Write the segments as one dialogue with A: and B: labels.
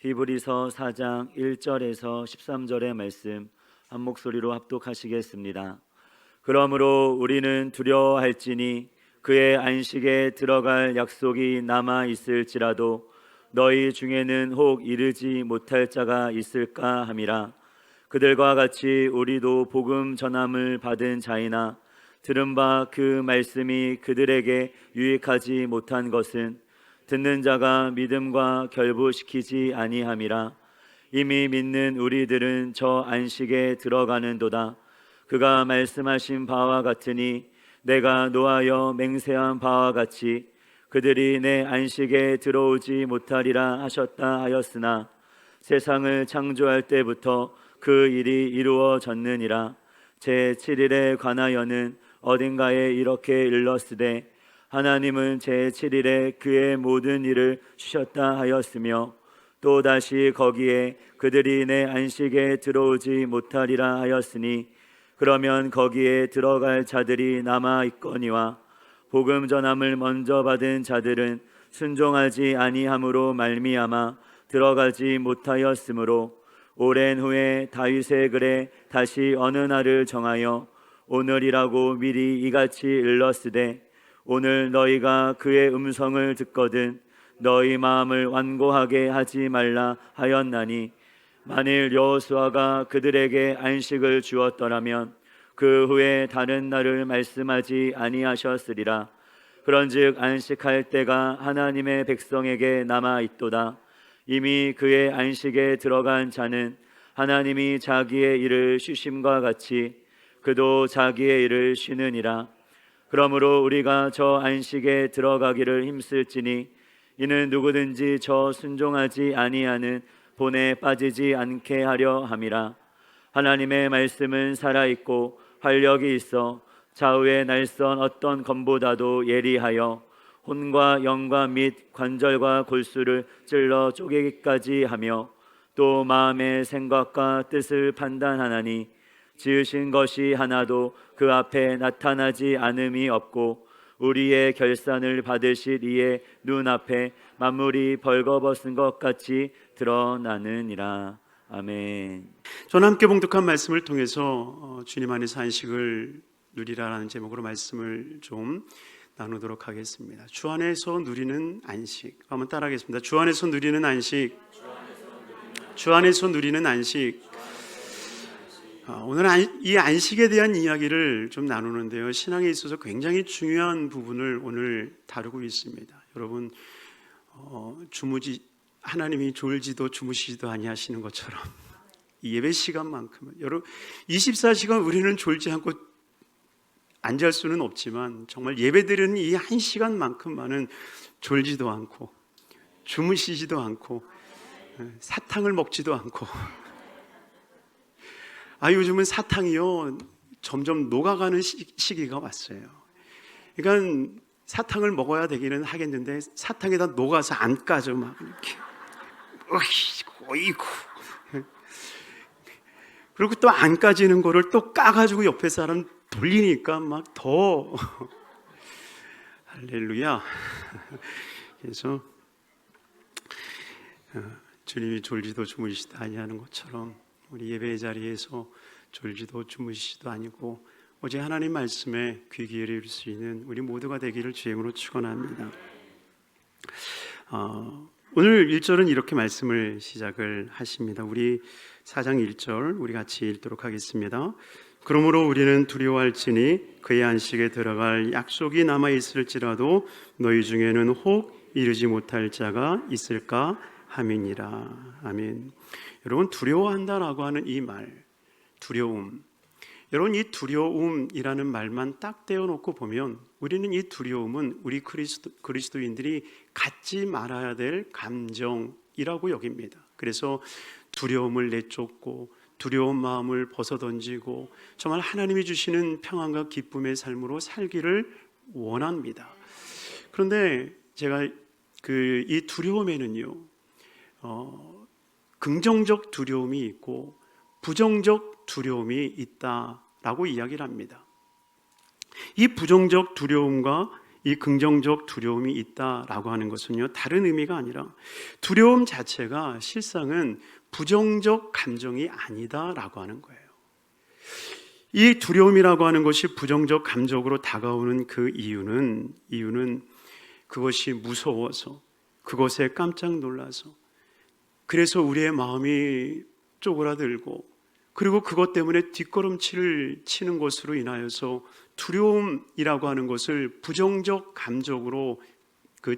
A: 히브리서 4장 1절에서 13절의 말씀 한 목소리로 합독하시겠습니다. 그러므로 우리는 두려워할지니 그의 안식에 들어갈 약속이 남아 있을지라도 너희 중에는 혹 이르지 못할 자가 있을까 함이라. 그들과 같이 우리도 복음 전함을 받은 자이나 들은 바 그 말씀이 그들에게 유익하지 못한 것은 듣는 자가 믿음과 결부시키지 아니함이라. 이미 믿는 우리들은 저 안식에 들어가는도다. 그가 말씀하신 바와 같으니 내가 노하여 맹세한 바와 같이 그들이 내 안식에 들어오지 못하리라 하셨다 하였으나 세상을 창조할 때부터 그 일이 이루어졌느니라. 제7일에 관하여는 어딘가에 이렇게 일렀으되 하나님은 제7일에 그의 모든 일을 쉬셨다 하였으며 또다시 거기에 그들이 내 안식에 들어오지 못하리라 하였으니 그러면 거기에 들어갈 자들이 남아 있거니와 복음 전함을 먼저 받은 자들은 순종하지 아니함으로 말미암아 들어가지 못하였으므로 오랜 후에 다윗의 글에 다시 어느 날을 정하여 오늘이라고 미리 이같이 일렀으되 오늘 너희가 그의 음성을 듣거든 너희 마음을 완고하게 하지 말라 하였나니 만일 여호수아가 그들에게 안식을 주었더라면 그 후에 다른 날을 말씀하지 아니하셨으리라. 그런즉 안식할 때가 하나님의 백성에게 남아 있도다. 이미 그의 안식에 들어간 자는 하나님이 자기의 일을 쉬심과 같이 그도 자기의 일을 쉬느니라. 그러므로 우리가 저 안식에 들어가기를 힘쓸지니 이는 누구든지 저 순종하지 아니하는 본에 빠지지 않게 하려 함이라. 하나님의 말씀은 살아있고 활력이 있어 좌우의 날선 어떤 검보다도 예리하여 혼과 영과 및 관절과 골수를 찔러 쪼개기까지 하며 또 마음의 생각과 뜻을 판단하나니 지으신 것이 하나도 그 앞에 나타나지 않음이 없고 우리의 결산을 받으실 이의 눈앞에 만물이 벌거벗은 것 같이 드러나느니라. 아멘.
B: 저는 함께 봉독한 말씀을 통해서 주님 안에서 안식을 누리라라는 제목으로 말씀을 좀 나누도록 하겠습니다. 주 안에서 누리는 안식. 한번 따라하겠습니다. 주 안에서 누리는 안식. 주 안에서 누리는 안식. 오늘 이 안식에 대한 이야기를 좀 나누는데요, 신앙에 있어서 굉장히 중요한 부분을 오늘 다루고 있습니다. 여러분, 하나님이 졸지도 주무시지도 아니하시는 것처럼 이 예배 시간만큼은, 여러분 24시간 우리는 졸지 않고 앉을 수는 없지만 정말 예배드리는 이 한 시간만큼만은 졸지도 않고 주무시지도 않고 사탕을 먹지도 않고 요즘은 사탕이요 점점 녹아가는 시기가 왔어요. 그러니까 사탕을 먹어야 되기는 하겠는데 사탕에다 녹아서 안 까져 막 이렇게. 어이구. 그리고 또 안 까지는 거를 또 까가지고 옆에 사람 돌리니까 막 더 할렐루야. 그래서 주님이 졸지도 주무시지도 아니하는 것처럼 우리 예배의 자리에서 졸지도 주무시지도 아니고 오직 하나님 말씀에 귀 기울일 수 있는 우리 모두가 되기를 주임으로 축원합니다. 오늘 1절은 이렇게 말씀을 시작을 하십니다. 우리 4장 1절 우리 같이 읽도록 하겠습니다. 그러므로 우리는 두려워할지니 그의 안식에 들어갈 약속이 남아있을지라도 너희 중에는 혹 이르지 못할 자가 있을까 함이니라. 아멘. 여러분, 두려워한다라고 하는 이 말, 두려움, 여러분 이 두려움이라는 말만 딱 떼어놓고 보면 우리는 이 두려움은 우리 그리스도인들이 갖지 말아야 될 감정이라고 여깁니다. 그래서 두려움을 내쫓고 두려운 마음을 벗어던지고 정말 하나님이 주시는 평안과 기쁨의 삶으로 살기를 원합니다. 그런데 제가 이 두려움에는요 긍정적 두려움이 있고 부정적 두려움이 있다라고 이야기를 합니다. 이 부정적 두려움과 이 긍정적 두려움이 있다라고 하는 것은요, 다른 의미가 아니라 두려움 자체가 실상은 부정적 감정이 아니다라고 하는 거예요. 이 두려움이라고 하는 것이 부정적 감정으로 다가오는 그 이유는 그것이 무서워서, 그것에 깜짝 놀라서, 그래서 우리의 마음이 쪼그라들고, 그리고 그것 때문에 뒷걸음질을 치는 것으로 인하여서 두려움이라고 하는 것을 부정적 감정으로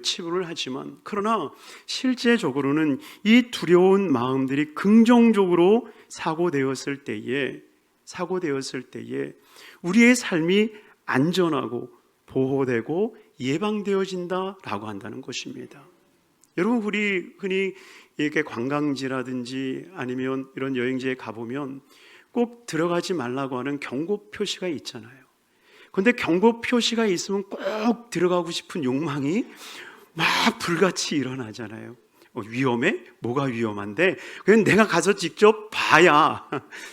B: 치부를 하지만, 그러나 실제적으로는 이 두려운 마음들이 긍정적으로 사고되었을 때에 우리의 삶이 안전하고 보호되고 예방되어진다라고 한다는 것입니다. 여러분, 우리 흔히 이렇게 관광지라든지 아니면 이런 여행지에 가보면 꼭 들어가지 말라고 하는 경고 표시가 있잖아요. 그런데 경고 표시가 있으면 꼭 들어가고 싶은 욕망이 막 불같이 일어나잖아요. 위험해? 뭐가 위험한데? 그냥 내가 가서 직접 봐야,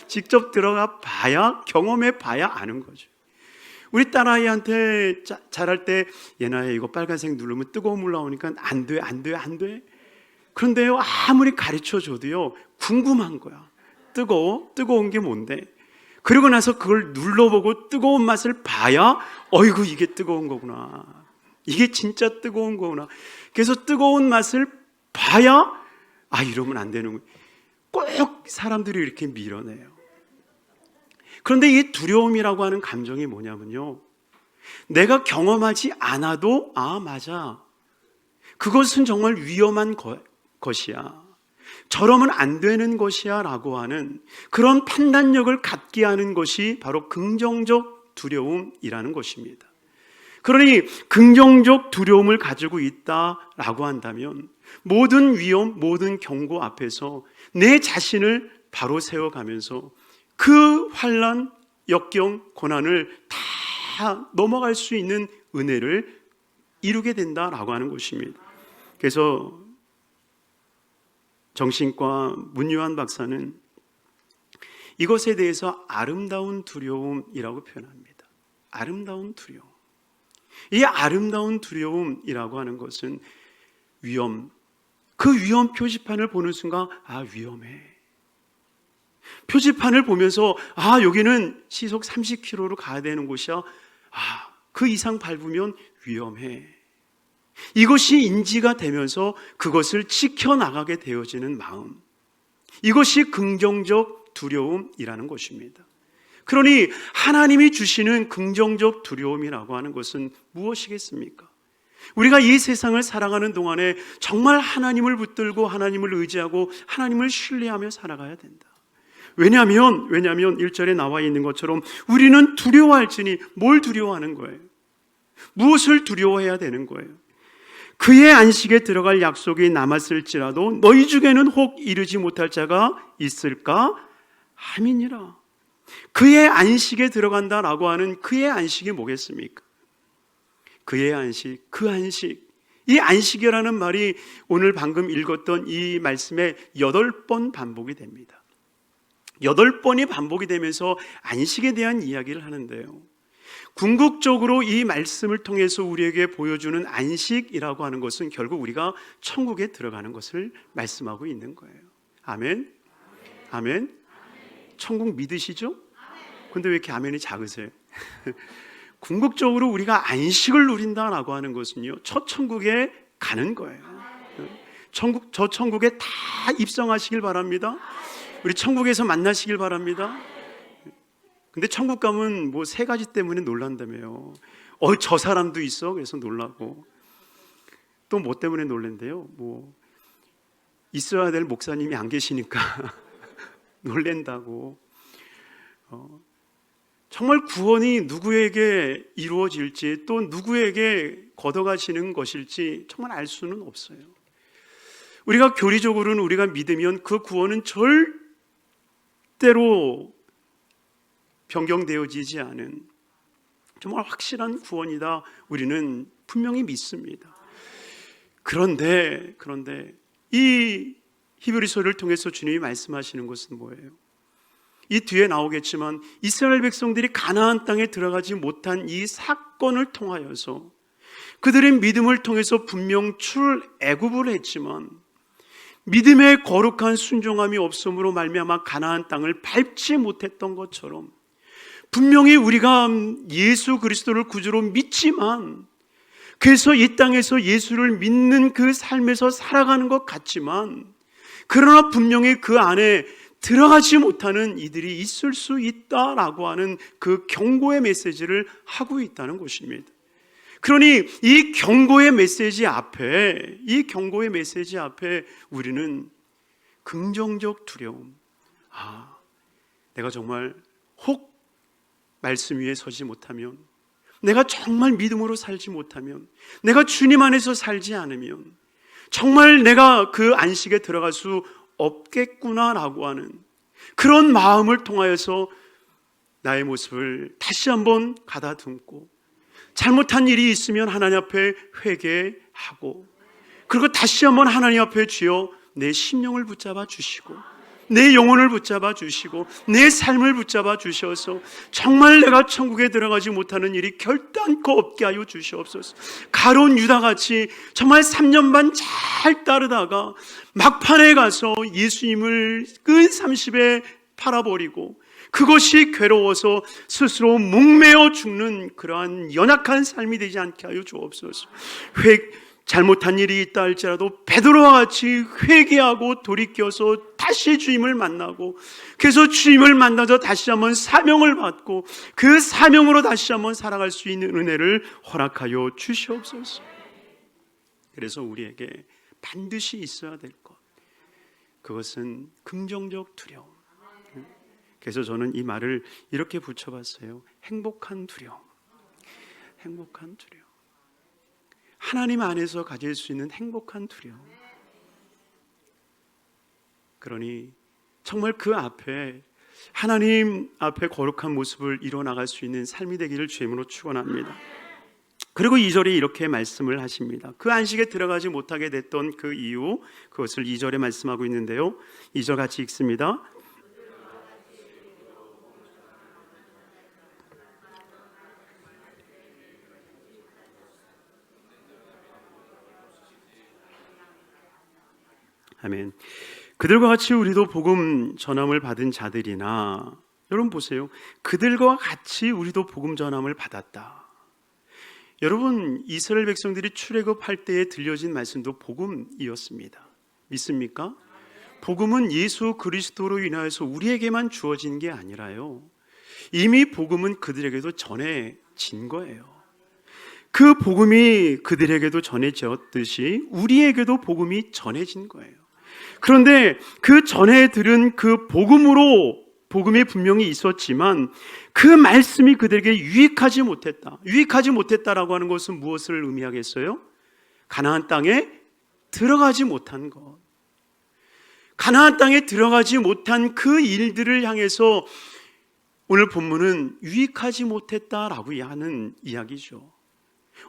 B: 직접 들어가 봐야, 경험해 봐야 아는 거죠. 우리 딸아이한테 자랄 때, 얘나야 이거 빨간색 누르면 뜨거운 물 나오니까 안 돼. 그런데요, 아무리 가르쳐줘도요, 궁금한 거야. 뜨거운 게 뭔데? 그러고 나서 그걸 눌러보고 뜨거운 맛을 봐야, 어이구, 이게 뜨거운 거구나. 이게 진짜 뜨거운 거구나. 그래서 뜨거운 맛을 봐야, 이러면 안 되는 거예요. 꼭 사람들이 이렇게 밀어내요. 그런데 이 두려움이라고 하는 감정이 뭐냐면요, 내가 경험하지 않아도 맞아, 그것은 정말 위험한 것이야, 저러면 안 되는 것이야 라고 하는 그런 판단력을 갖게 하는 것이 바로 긍정적 두려움이라는 것입니다. 그러니 긍정적 두려움을 가지고 있다라고 한다면 모든 위험, 모든 경고 앞에서 내 자신을 바로 세워가면서 그 환난, 역경, 고난을 다 넘어갈 수 있는 은혜를 이루게 된다라고 하는 것입니다. 그래서 정신과 문유한 박사는 이것에 대해서 아름다운 두려움이라고 표현합니다. 아름다운 두려움. 이 아름다운 두려움이라고 하는 것은 위험, 그 위험 표지판을 보는 순간 위험해. 표지판을 보면서 여기는 시속 30km로 가야 되는 곳이야. 그 이상 밟으면 위험해. 이것이 인지가 되면서 그것을 지켜나가게 되어지는 마음, 이것이 긍정적 두려움이라는 것입니다. 그러니 하나님이 주시는 긍정적 두려움이라고 하는 것은 무엇이겠습니까? 우리가 이 세상을 살아가는 동안에 정말 하나님을 붙들고 하나님을 의지하고 하나님을 신뢰하며 살아가야 된다. 왜냐하면 1절에 나와 있는 것처럼 우리는 두려워할지니, 뭘 두려워하는 거예요? 무엇을 두려워해야 되는 거예요? 그의 안식에 들어갈 약속이 남았을지라도 너희 중에는 혹 이르지 못할 자가 있을까 함이니라. 그의 안식에 들어간다라고 하는 그의 안식이 뭐겠습니까? 그의 안식, 그 안식. 이 안식이라는 말이 오늘 방금 읽었던 이 말씀에 8번 반복이 됩니다. 8번이 반복이 되면서 안식에 대한 이야기를 하는데요, 궁극적으로 이 말씀을 통해서 우리에게 보여주는 안식이라고 하는 것은 결국 우리가 천국에 들어가는 것을 말씀하고 있는 거예요. 아멘? 아멘? 천국 믿으시죠? 근데 왜 이렇게 아멘이 작으세요? 궁극적으로 우리가 안식을 누린다라고 하는 것은요, 첫 천국에 가는 거예요. 저 천국에 다 입성하시길 바랍니다. 우리 천국에서 만나시길 바랍니다. 근데 천국 가면 3가지 때문에 놀란다며요. 저 사람도 있어? 그래서 놀라고. 또 뭐 때문에 놀랜대요? 있어야 될 목사님이 안 계시니까 놀랜다고. 정말 구원이 누구에게 이루어질지, 또 누구에게 걷어가시는 것일지 정말 알 수는 없어요. 우리가 교리적으로는 우리가 믿으면 그 구원은 절대로 변경되어지지 않은 정말 확실한 구원이다, 우리는 분명히 믿습니다. 그런데 이 히브리서를 통해서 주님이 말씀하시는 것은 뭐예요? 이 뒤에 나오겠지만 이스라엘 백성들이 가나안 땅에 들어가지 못한 이 사건을 통하여서 그들의 믿음을 통해서 분명 출애굽을 했지만 믿음의 거룩한 순종함이 없음으로 말미암아 가나안 땅을 밟지 못했던 것처럼 분명히 우리가 예수 그리스도를 구주로 믿지만 그래서 이 땅에서 예수를 믿는 그 삶에서 살아가는 것 같지만 그러나 분명히 그 안에 들어가지 못하는 이들이 있을 수 있다라고 하는 그 경고의 메시지를 하고 있다는 것입니다. 그러니 이 경고의 메시지 앞에 우리는 긍정적 두려움, 내가 정말 혹 말씀 위에 서지 못하면, 내가 정말 믿음으로 살지 못하면, 내가 주님 안에서 살지 않으면 정말 내가 그 안식에 들어갈 수 없겠구나라고 하는 그런 마음을 통하여서 나의 모습을 다시 한번 가다듬고 잘못한 일이 있으면 하나님 앞에 회개하고 그리고 다시 한번 하나님 앞에 주여 내 심령을 붙잡아 주시고 내 영혼을 붙잡아 주시고 내 삶을 붙잡아 주셔서 정말 내가 천국에 들어가지 못하는 일이 결단코 없게 하여 주시옵소서. 가룟 유다같이 정말 3년 반 잘 따르다가 막판에 가서 예수님을 근 30에 팔아버리고 그것이 괴로워서 스스로 목매어 죽는 그러한 연약한 삶이 되지 않게 하여 주옵소서. 잘못한 일이 있다 할지라도 베드로와 같이 회개하고 돌이켜서 다시 주님을 만나고 그래서 주님을 만나서 다시 한번 사명을 받고 그 사명으로 다시 한번 살아갈 수 있는 은혜를 허락하여 주시옵소서. 그래서 우리에게 반드시 있어야 될 것, 그것은 긍정적 두려움. 그래서 저는 이 말을 이렇게 붙여봤어요. 행복한 두려움. 행복한 두려움. 하나님 안에서 가질 수 있는 행복한 두려움. 그러니 정말 그 앞에 하나님 앞에 거룩한 모습을 이뤄나갈 수 있는 삶이 되기를 주임으로 축원합니다. 그리고 2절에 이렇게 말씀을 하십니다. 그 안식에 들어가지 못하게 됐던 그 이유, 그것을 2절에 말씀하고 있는데요. 2절 같이 읽습니다. 아멘. 그들과 같이 우리도 복음 전함을 받은 자들이나, 여러분 보세요. 그들과 같이 우리도 복음 전함을 받았다. 여러분, 이스라엘 백성들이 출애굽할 때에 들려진 말씀도 복음이었습니다. 믿습니까? 복음은 예수 그리스도로 인하여서 우리에게만 주어진 게 아니라요, 이미 복음은 그들에게도 전해진 거예요. 그 복음이 그들에게도 전해졌듯이 우리에게도 복음이 전해진 거예요. 그런데 그 전에 들은 그 복음이 분명히 있었지만 그 말씀이 그들에게 유익하지 못했다. 유익하지 못했다라고 하는 것은 무엇을 의미하겠어요? 가나안 땅에 들어가지 못한 것. 가나안 땅에 들어가지 못한 그 일들을 향해서 오늘 본문은 유익하지 못했다라고 하는 이야기죠.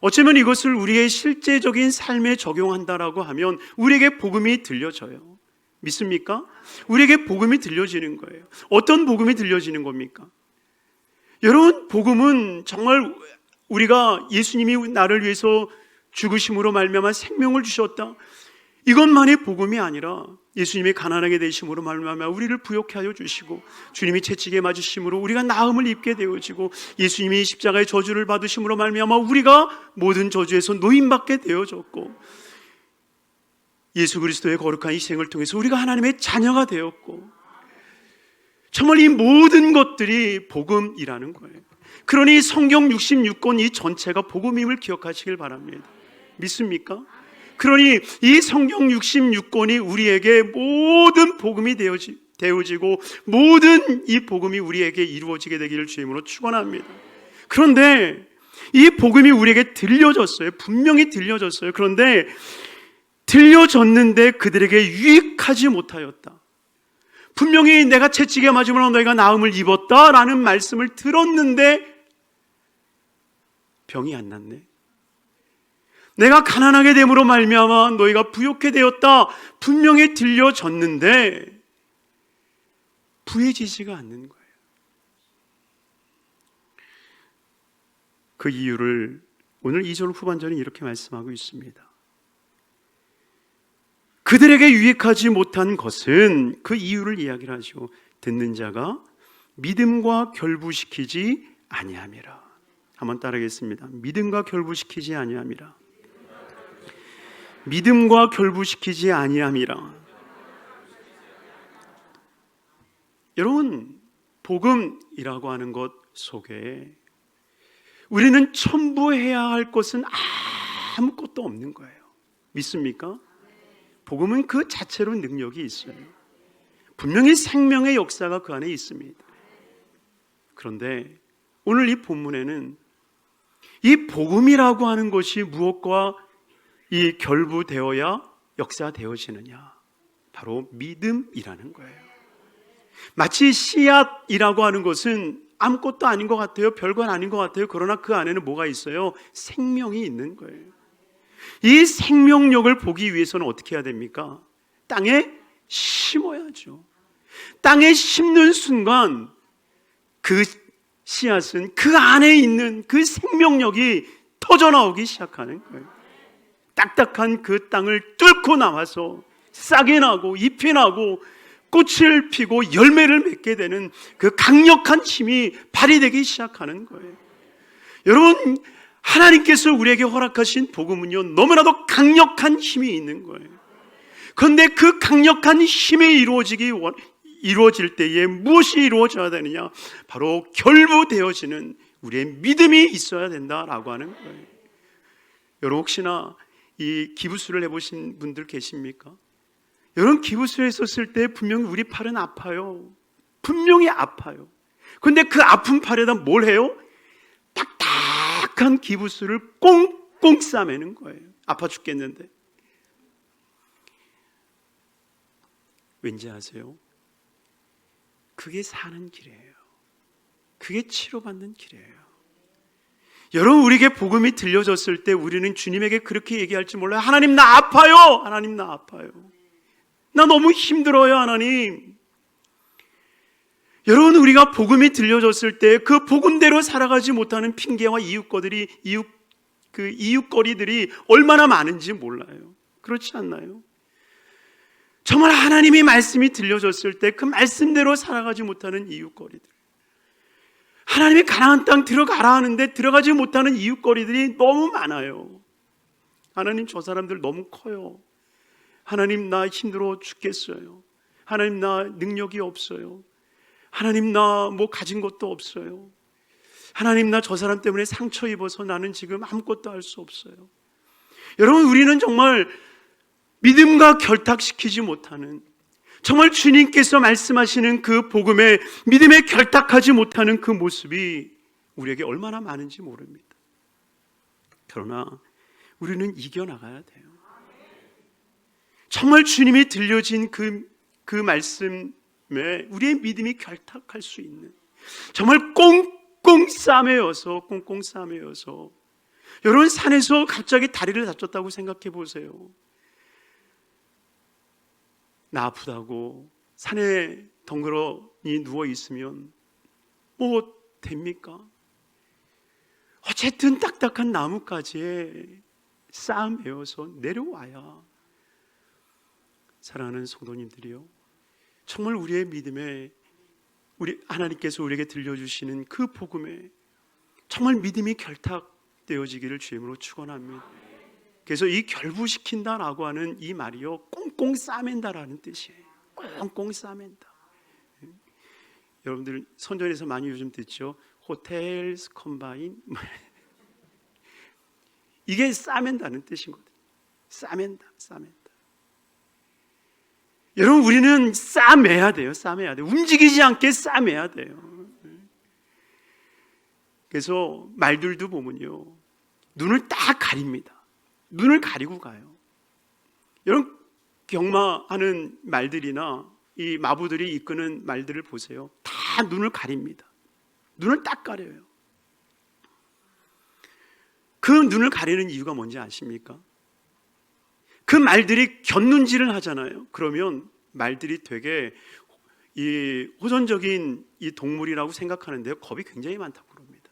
B: 어쩌면 이것을 우리의 실제적인 삶에 적용한다라고 하면 우리에게 복음이 들려져요. 믿습니까? 우리에게 복음이 들려지는 거예요. 어떤 복음이 들려지는 겁니까? 여러분, 복음은 정말 우리가 예수님이 나를 위해서 죽으심으로 말미암아 생명을 주셨다, 이것만이 복음이 아니라 예수님이 가난하게 되심으로 말미암아 우리를 부욕해 하여 주시고 주님이 채찍에 맞으심으로 우리가 나음을 입게 되어지고 예수님이 십자가의 저주를 받으심으로 말미암아 우리가 모든 저주에서 노임받게 되어졌고 예수 그리스도의 거룩한 희생을 통해서 우리가 하나님의 자녀가 되었고, 정말 이 모든 것들이 복음이라는 거예요. 그러니 성경 66권 이 전체가 복음임을 기억하시길 바랍니다. 믿습니까? 그러니 이 성경 66권이 우리에게 모든 복음이 되어지고 모든 이 복음이 우리에게 이루어지게 되기를 주임으로 축원합니다. 그런데 이 복음이 우리에게 들려졌어요. 분명히 들려졌어요. 그런데 들려졌는데 그들에게 유익하지 못하였다. 분명히 내가 채찍에 맞으므로 너희가 나음을 입었다라는 말씀을 들었는데 병이 안 낫네. 내가 가난하게 됨으로 말미암아 너희가 부욕해 되었다, 분명히 들려졌는데 부해지지가 않는 거예요. 그 이유를 오늘 2절 후반절은 이렇게 말씀하고 있습니다. 그들에게 유익하지 못한 것은 그 이유를 이야기를 하시고 듣는 자가 믿음과 결부시키지 아니함이라. 한번 따르겠습니다. 믿음과 결부시키지 아니함이라. 믿음과 결부시키지 아니함이라. 여러분, 복음이라고 하는 것 속에 우리는 첨부해야 할 것은 아무것도 없는 거예요. 믿습니까? 복음은 그 자체로 능력이 있어요. 분명히 생명의 역사가 그 안에 있습니다. 그런데 오늘 이 본문에는 이 복음이라고 하는 것이 무엇과 이 결부되어야 역사되어지느냐? 바로 믿음이라는 거예요. 마치 씨앗이라고 하는 것은 아무것도 아닌 것 같아요. 별건 아닌 것 같아요. 그러나 그 안에는 뭐가 있어요? 생명이 있는 거예요. 이 생명력을 보기 위해서는 어떻게 해야 됩니까? 땅에 심어야죠. 땅에 심는 순간 그 씨앗은 그 안에 있는 그 생명력이 터져나오기 시작하는 거예요. 딱딱한 그 땅을 뚫고 나와서 싹이 나고 잎이 나고 꽃을 피고 열매를 맺게 되는 그 강력한 힘이 발휘되기 시작하는 거예요. 여러분, 하나님께서 우리에게 허락하신 복음은요, 너무나도 강력한 힘이 있는 거예요. 그런데 그 강력한 힘이 이루어질 때에 무엇이 이루어져야 되느냐? 바로 결부되어지는 우리의 믿음이 있어야 된다라고 하는 거예요. 여러분, 혹시나 이 기부수를 해보신 분들 계십니까? 여러분, 기부수에 섰을 때 분명히 우리 팔은 아파요. 분명히 아파요. 그런데 그 아픈 팔에다 뭘 해요? 딱딱한 기부수를 꽁꽁 싸매는 거예요. 아파 죽겠는데. 왠지 아세요? 그게 사는 길이에요. 그게 치료받는 길이에요. 여러분, 우리에게 복음이 들려졌을 때 우리는 주님에게 그렇게 얘기할지 몰라요. 하나님, 나 아파요. 하나님, 나 아파요. 나 너무 힘들어요, 하나님. 여러분, 우리가 복음이 들려졌을 때 그 복음대로 살아가지 못하는 핑계와 이웃거리들이 얼마나 많은지 몰라요. 그렇지 않나요? 정말 하나님의 말씀이 들려졌을 때 그 말씀대로 살아가지 못하는 이웃거리들, 하나님이 가나안 땅 들어가라 하는데 들어가지 못하는 이웃거리들이 너무 많아요. 하나님, 저 사람들 너무 커요. 하나님, 나 힘들어 죽겠어요. 하나님, 나 능력이 없어요. 하나님, 나 뭐 가진 것도 없어요. 하나님, 나 저 사람 때문에 상처 입어서 나는 지금 아무것도 할 수 없어요. 여러분, 우리는 정말 믿음과 결탁시키지 못하는, 정말 주님께서 말씀하시는 그 복음에 믿음에 결탁하지 못하는 그 모습이 우리에게 얼마나 많은지 모릅니다. 그러나 우리는 이겨나가야 돼요. 정말 주님이 들려진 그 말씀에 우리의 믿음이 결탁할 수 있는, 정말 꽁꽁 싸매어서 여러분, 산에서 갑자기 다리를 다쳤다고 생각해 보세요. 나 아프다고 산에 덩그러니 누워 있으면 뭐 됩니까? 어쨌든 딱딱한 나뭇가지에 싸매어서 내려와야. 사랑하는 성도님들이요, 정말 우리의 믿음에, 우리 하나님께서 우리에게 들려주시는 그 복음에 정말 믿음이 결탁되어지기를 주임으로 축원합니다. 그래서 이 결부시킨다라고 하는 이 말이요, 꽁꽁 싸맨다라는 뜻이에요. 꽁꽁 싸맨다. 여러분들 선전에서 많이 요즘 듣죠. 호텔스 컴바인. 이게 싸맨다는 뜻이거든요. 싸맨다. 여러분, 우리는 싸매야 돼요. 움직이지 않게 싸매야 돼요. 그래서 말들도 보면요, 눈을 딱 가립니다. 눈을 가리고 가요. 여러분, 경마하는 말들이나 이 마부들이 이끄는 말들을 보세요. 다 눈을 가립니다. 눈을 딱 가려요. 그 눈을 가리는 이유가 뭔지 아십니까? 그 말들이 곁눈질을 하잖아요. 그러면 말들이 되게 이 호전적인 이 동물이라고 생각하는데요, 겁이 굉장히 많다고 그럽니다.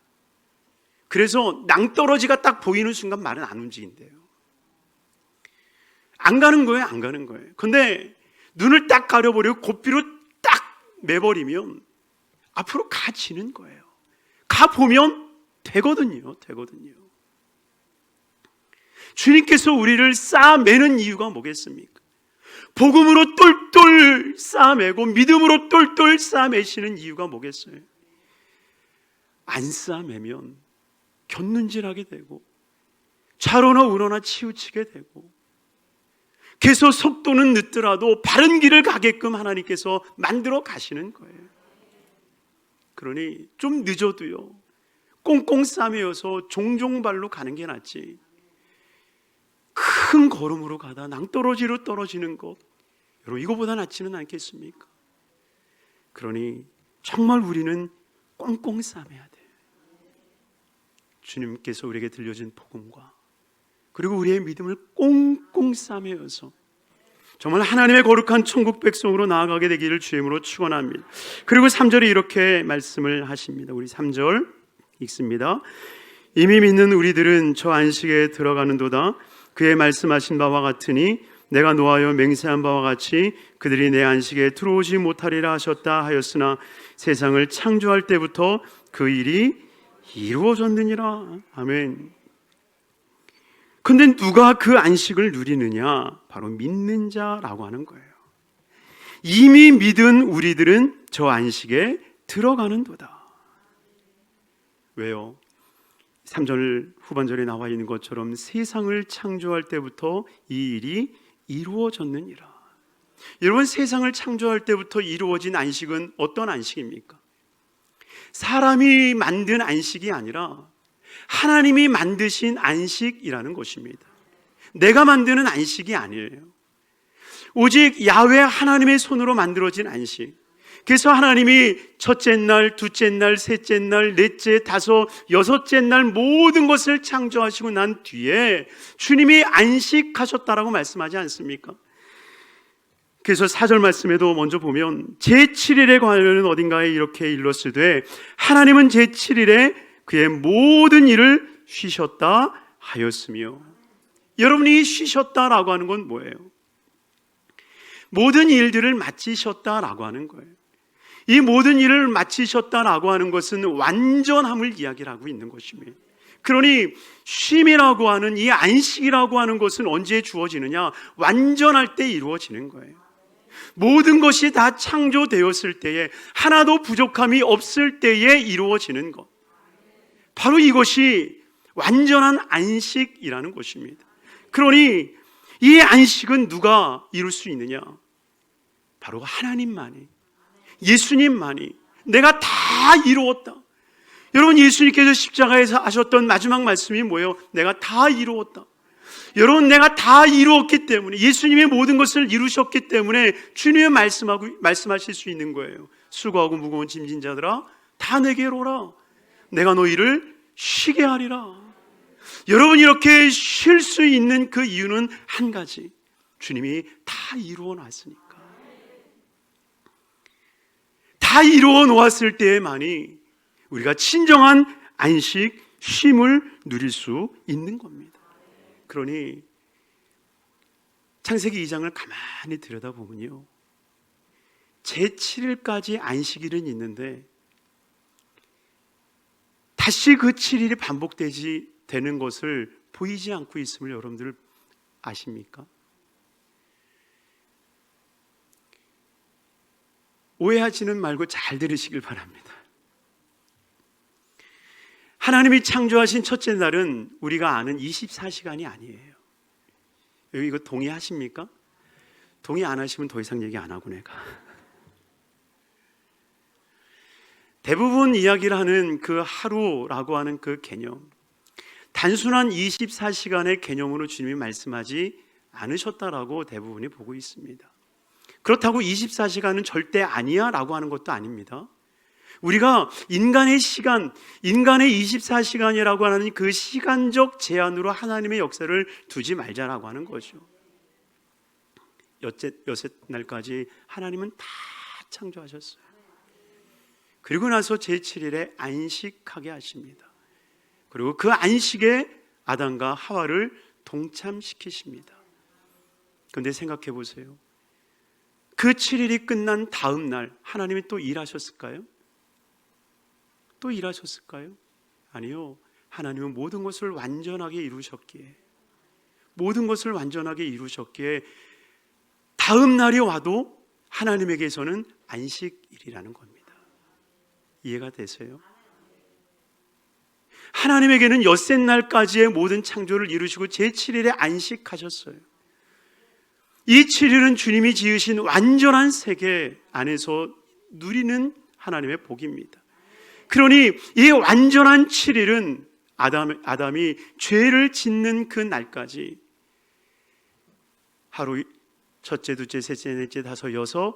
B: 그래서 낭떠러지가 딱 보이는 순간 말은 안 움직인대요. 안 가는 거예요, 안 가는 거예요. 근데 눈을 딱 가려버리고 고삐로 딱 매버리면 앞으로 가지는 거예요. 가보면 되거든요. 주님께서 우리를 쌓아매는 이유가 뭐겠습니까? 복음으로 똘똘 쌓아매고 믿음으로 똘똘 쌓아매시는 이유가 뭐겠어요? 안 쌓아매면 곁눈질하게 되고 좌로나 우로나 치우치게 되고 계속 속도는 늦더라도 바른 길을 가게끔 하나님께서 만들어 가시는 거예요. 그러니 좀 늦어도요, 꽁꽁 싸매어서 종종발로 가는 게 낫지, 큰 걸음으로 가다 낭떠러지로 떨어지는 것, 여러분 이거보다 낫지는 않겠습니까? 그러니 정말 우리는 꽁꽁 싸매야 돼요. 주님께서 우리에게 들려준 복음과 그리고 우리의 믿음을 꽁꽁 싸매어서 정말 하나님의 거룩한 천국 백성으로 나아가게 되기를 주임으로 축원합니다. 그리고 3절에 이렇게 말씀을 하십니다. 우리 3절 읽습니다. 이미 믿는 우리들은 저 안식에 들어가는도다. 그의 말씀하신 바와 같으니 내가 노하여 맹세한 바와 같이 그들이 내 안식에 들어오지 못하리라 하셨다 하였으나 세상을 창조할 때부터 그 일이 이루어졌느니라. 아멘. 근데 누가 그 안식을 누리느냐? 바로 믿는 자라고 하는 거예요. 이미 믿은 우리들은 저 안식에 들어가는도다. 왜요? 3절 후반절에 나와 있는 것처럼 세상을 창조할 때부터 이 일이 이루어졌느니라. 여러분, 세상을 창조할 때부터 이루어진 안식은 어떤 안식입니까? 사람이 만든 안식이 아니라 하나님이 만드신 안식이라는 것입니다. 내가 만드는 안식이 아니에요. 오직 야훼 하나님의 손으로 만들어진 안식. 그래서 하나님이 첫째 날, 둘째 날, 셋째 날, 넷째, 다섯, 여섯째 날 모든 것을 창조하시고 난 뒤에 주님이 안식하셨다라고 말씀하지 않습니까? 그래서 4절 말씀에도 먼저 보면 제7일에 관련은 어딘가에 이렇게 일렀으되 하나님은 제7일에 그의 모든 일을 쉬셨다 하였으며. 여러분이 쉬셨다라고 하는 건 뭐예요? 모든 일들을 마치셨다라고 하는 거예요. 이 모든 일을 마치셨다라고 하는 것은 완전함을 이야기를 하고 있는 것입니다. 그러니 쉼이라고 하는 이 안식이라고 하는 것은 언제 주어지느냐? 완전할 때 이루어지는 거예요. 모든 것이 다 창조되었을 때에, 하나도 부족함이 없을 때에 이루어지는 것, 바로 이것이 완전한 안식이라는 것입니다. 그러니 이 안식은 누가 이룰 수 있느냐? 바로 하나님만이, 예수님만이. 내가 다 이루었다. 여러분, 예수님께서 십자가에서 하셨던 마지막 말씀이 뭐예요? 내가 다 이루었다. 여러분, 내가 다 이루었기 때문에, 예수님이 모든 것을 이루셨기 때문에 주님이 말씀하실 수 있는 거예요. 수고하고 무거운 짐진 자들아 다 내게로 오라. 내가 너희를 쉬게 하리라. 여러분, 이렇게 쉴 수 있는 그 이유는 한 가지, 주님이 다 이루어 놨으니까. 다 이루어 놓았을 때에만이 우리가 진정한 안식, 쉼을 누릴 수 있는 겁니다. 그러니 창세기 2장을 가만히 들여다보면요, 제7일까지 안식일은 있는데 다시 그 7일이 되는 것을 보이지 않고 있음을 여러분들 아십니까? 오해하지는 말고 잘 들으시길 바랍니다. 하나님이 창조하신 첫째 날은 우리가 아는 24시간이 아니에요. 여기 이거 동의하십니까? 동의 안 하시면 더 이상 얘기 안 하고 내가. 대부분 이야기를 하는 그 하루라고 하는 그 개념, 단순한 24시간의 개념으로 주님이 말씀하지 않으셨다라고 대부분이 보고 있습니다. 그렇다고 24시간은 절대 아니야 라고 하는 것도 아닙니다. 우리가 인간의 시간, 인간의 24시간이라고 하는 그 시간적 제한으로 하나님의 역사를 두지 말자라고 하는 거죠. 여섯 날까지 하나님은 다 창조하셨어요. 그리고 나서 제7일에 안식하게 하십니다. 그리고 그 안식에 아담과 하와를 동참시키십니다. 그런데 생각해 보세요. 그 7일이 끝난 다음 날 하나님이 또 일하셨을까요? 또 일하셨을까요? 아니요. 하나님은 모든 것을 완전하게 이루셨기에, 모든 것을 완전하게 이루셨기에 다음 날이 와도 하나님에게서는 안식일이라는 겁니다. 이해가 되세요? 하나님에게는 엿새 날까지의 모든 창조를 이루시고 제7일에 안식하셨어요. 이 7일은 주님이 지으신 완전한 세계 안에서 누리는 하나님의 복입니다. 그러니 이 완전한 7일은 아담이 죄를 짓는 그 날까지 하루 첫째, 둘째, 셋째, 넷째, 다섯, 여섯,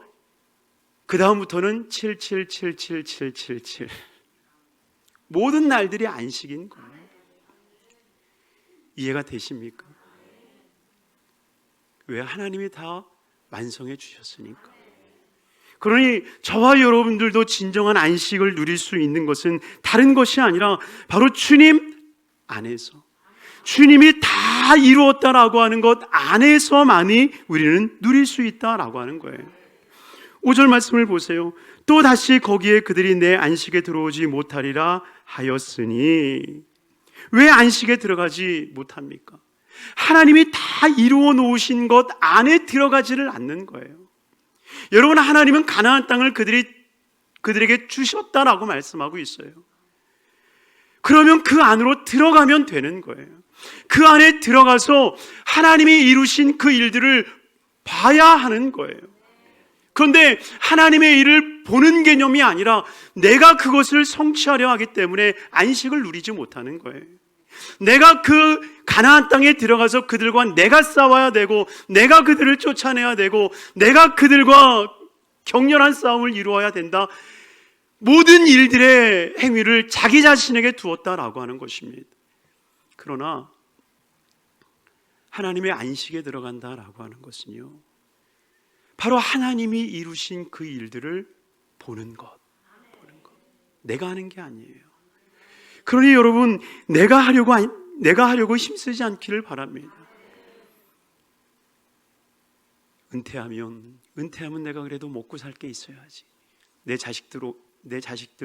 B: 그 다음부터는 77777777 모든 날들이 안식인 거예요. 이해가 되십니까? 왜? 하나님이 다 완성해 주셨으니까. 그러니 저와 여러분들도 진정한 안식을 누릴 수 있는 것은 다른 것이 아니라 바로 주님 안에서, 주님이 다 이루었다라고 하는 것 안에서만이 우리는 누릴 수 있다라고 하는 거예요. 5절 말씀을 보세요. 또 다시 거기에 그들이 내 안식에 들어오지 못하리라 하였으니, 왜 안식에 들어가지 못합니까? 하나님이 다 이루어 놓으신 것 안에 들어가지를 않는 거예요. 여러분, 하나님은 가나안 땅을 그들에게 주셨다라고 말씀하고 있어요. 그러면 그 안으로 들어가면 되는 거예요. 그 안에 들어가서 하나님이 이루신 그 일들을 봐야 하는 거예요. 그런데 하나님의 일을 보는 개념이 아니라 내가 그것을 성취하려 하기 때문에 안식을 누리지 못하는 거예요. 내가 그 가나안 땅에 들어가서 그들과 내가 싸워야 되고, 내가 그들을 쫓아내야 되고, 내가 그들과 격렬한 싸움을 이루어야 된다. 모든 일들의 행위를 자기 자신에게 두었다라고 하는 것입니다. 그러나 하나님의 안식에 들어간다라고 하는 것은요, 바로 하나님이 이루신 그 일들을 보는 것. 내가 하는 게 아니에요. 그러니 여러분, 내가 하려고 힘쓰지 않기를 바랍니다. 은퇴하면 내가 그래도 먹고 살 게 있어야지. 내 자식들,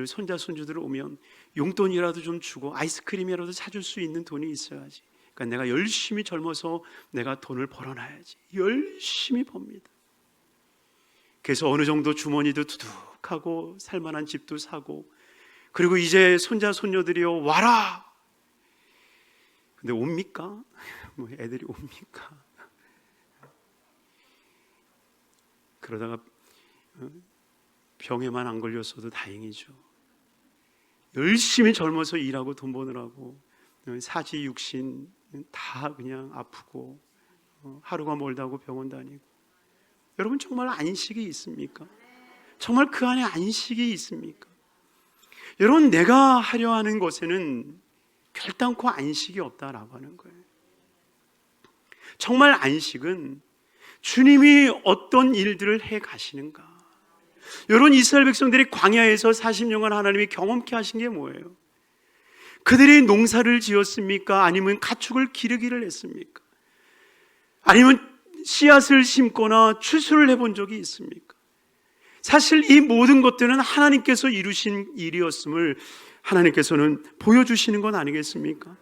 B: 손자, 손주들 오면 용돈이라도 좀 주고 아이스크림이라도 사줄 수 있는 돈이 있어야지. 그러니까 내가 열심히 젊어서 내가 돈을 벌어놔야지. 열심히 법니다. 그래서 어느 정도 주머니도 두둑하고 살만한 집도 사고, 그리고 이제 손자, 손녀들이요, 와라! 근데 옵니까? 뭐 애들이 옵니까? 그러다가 병에만 안 걸렸어도 다행이죠. 열심히 젊어서 일하고 돈 버느라고 사지 육신 다 그냥 아프고 하루가 멀다고 병원 다니고. 여러분, 정말 안식이 있습니까? 정말 그 안에 안식이 있습니까? 여러분, 내가 하려 하는 것에는 결단코 안식이 없다라고 하는 거예요. 정말 안식은 주님이 어떤 일들을 해 가시는가. 여러분, 이스라엘 백성들이 광야에서 40년간 하나님이 경험케 하신 게 뭐예요? 그들이 농사를 지었습니까? 아니면 가축을 기르기를 했습니까? 아니면 씨앗을 심거나 추수를 해본 적이 있습니까? 사실 이 모든 것들은 하나님께서 이루신 일이었음을 하나님께서는 보여주시는 건 아니겠습니까?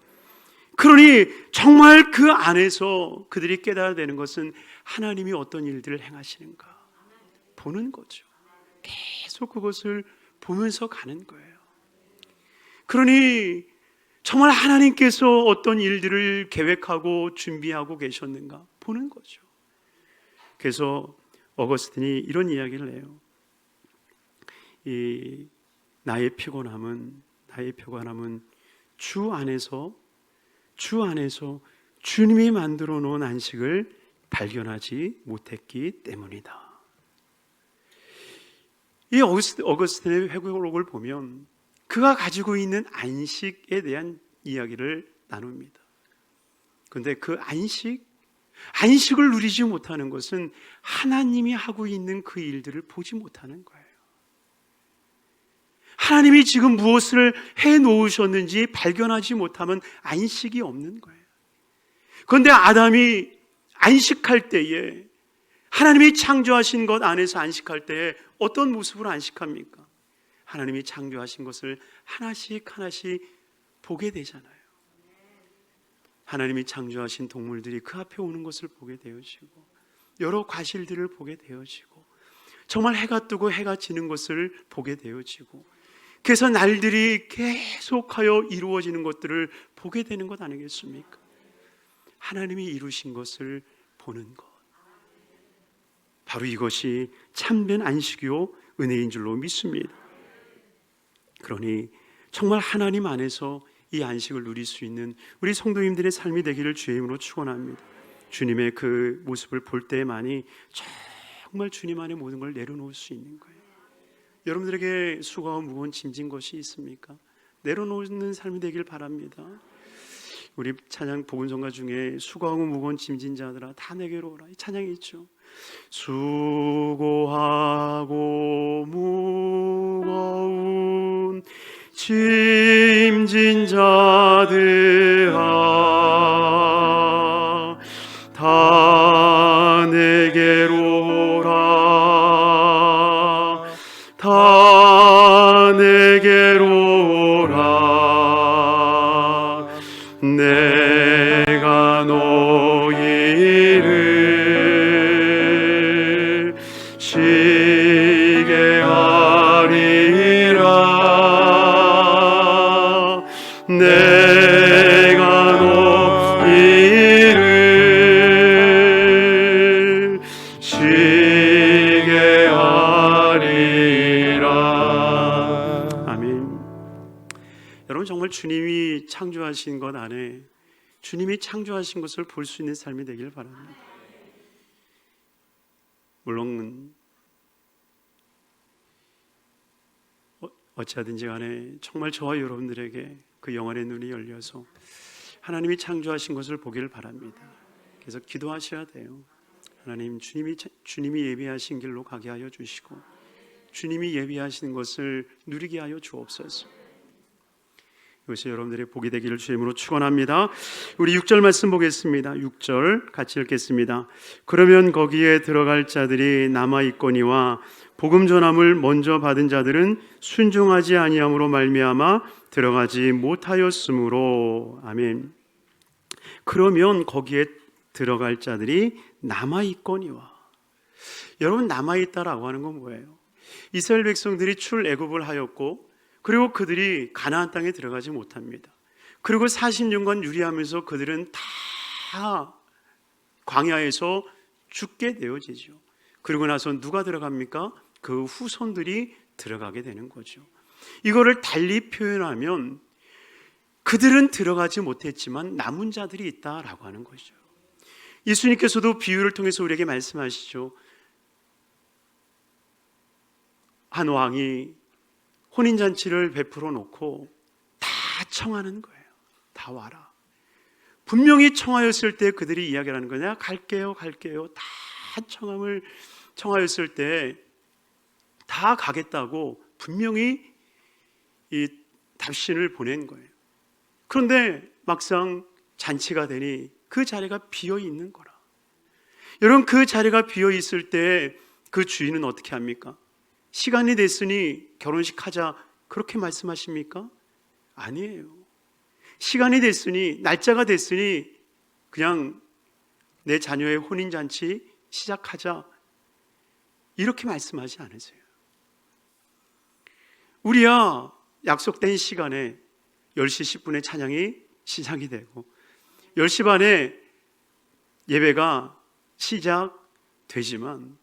B: 그러니 정말 그 안에서 그들이 깨달아야 되는 것은 하나님이 어떤 일들을 행하시는가 보는 거죠. 계속 그것을 보면서 가는 거예요. 그러니 정말 하나님께서 어떤 일들을 계획하고 준비하고 계셨는가 보는 거죠. 그래서 어거스틴이 이런 이야기를 해요. 나의 피곤함은 주 안에서 주님이 만들어 놓은 안식을 발견하지 못했기 때문이다. 이 어거스틴의 회고록을 보면 그가 가지고 있는 안식에 대한 이야기를 나눕니다. 그런데 그 안식을 누리지 못하는 것은 하나님이 하고 있는 그 일들을 보지 못하는 거예요. 하나님이 지금 무엇을 해 놓으셨는지 발견하지 못하면 안식이 없는 거예요. 그런데 아담이 안식할 때에, 하나님이 창조하신 것 안에서 안식할 때에 어떤 모습으로 안식합니까? 하나님이 창조하신 것을 하나씩 하나씩 보게 되잖아요. 하나님이 창조하신 동물들이 그 앞에 오는 것을 보게 되어지고, 여러 과실들을 보게 되어지고, 정말 해가 뜨고 해가 지는 것을 보게 되어지고, 그래서 날들이 계속하여 이루어지는 것들을 보게 되는 것 아니겠습니까? 하나님이 이루신 것을 보는 것, 바로 이것이 참된 안식이요 은혜인 줄로 믿습니다. 그러니 정말 하나님 안에서 이 안식을 누릴 수 있는 우리 성도님들의 삶이 되기를 주의 이름으로 축원합니다. 주님의 그 모습을 볼 때만이 정말 주님 안에 모든 걸 내려놓을 수 있는 거예요. 여러분들에게 수고하고 무거운 짐진 것이 있습니까? 내려놓는 삶이 되길 바랍니다. 우리 찬양 복음성가 중에 수고하고 무거운 짐진 자들아 다 내게로 오라, 이 찬양이 있죠. 수고하고 무거운 짐진 자들아 다 내게로 오라, 다 내게로 오라. 내가 너희를 쉬게 하리라. 내가 너희를 쉬게 하리라. 아멘. 여러분, 정말 주님이 창조하신 것 안에 주님이 창조하신 것을 볼 수 있는 삶이 되길 바랍니다. 물론 어찌하든지 간에 정말 저와 여러분들에게 그 영안의 눈이 열려서 하나님이 창조하신 것을 보기를 바랍니다. 그래서 기도하셔야 돼요. 하나님, 주님이 예비하신 길로 가게 하여 주시고 주님이 예비하신 것을 누리게 하여 주옵소서. 이것이 여러분들의 복이 되기를 주님으로 축원합니다. 우리 6절 말씀 보겠습니다. 6절 같이 읽겠습니다. 그러면 거기에 들어갈 자들이 남아 있거니와 복음 전함을 먼저 받은 자들은 순종하지 아니함으로 말미암아 들어가지 못하였으므로. 아멘. 그러면 거기에 들어갈 자들이 남아 있거니와. 여러분, 남아 있다라고 하는 건 뭐예요? 이스라엘 백성들이 출애굽을 하였고, 그리고 그들이 가나안 땅에 들어가지 못합니다. 그리고 40년간 유리하면서 그들은 다 광야에서 죽게 되어지죠. 그리고 나서 누가 들어갑니까? 그 후손들이 들어가게 되는 거죠. 이거를 달리 표현하면 그들은 들어가지 못했지만 남은 자들이 있다라고 하는 거죠. 예수님께서도 비유를 통해서 우리에게 말씀하시죠. 한 왕이 혼인잔치를 베풀어 놓고 다 청하는 거예요. 다 와라. 분명히 청하였을 때 그들이 이야기를 하는 거냐? 갈게요, 갈게요. 다 청하였을 때 다 가겠다고 분명히 이 답신을 보낸 거예요. 그런데 막상 잔치가 되니 그 자리가 비어 있는 거라. 여러분, 그 자리가 비어 있을 때 그 주인은 어떻게 합니까? 시간이 됐으니 결혼식 하자, 그렇게 말씀하십니까? 아니에요. 시간이 됐으니, 날짜가 됐으니 그냥 내 자녀의 혼인잔치 시작하자, 이렇게 말씀하지 않으세요. 우리야 약속된 시간에 10시 10분에 찬양이 시작이 되고 10시 반에 예배가 시작되지만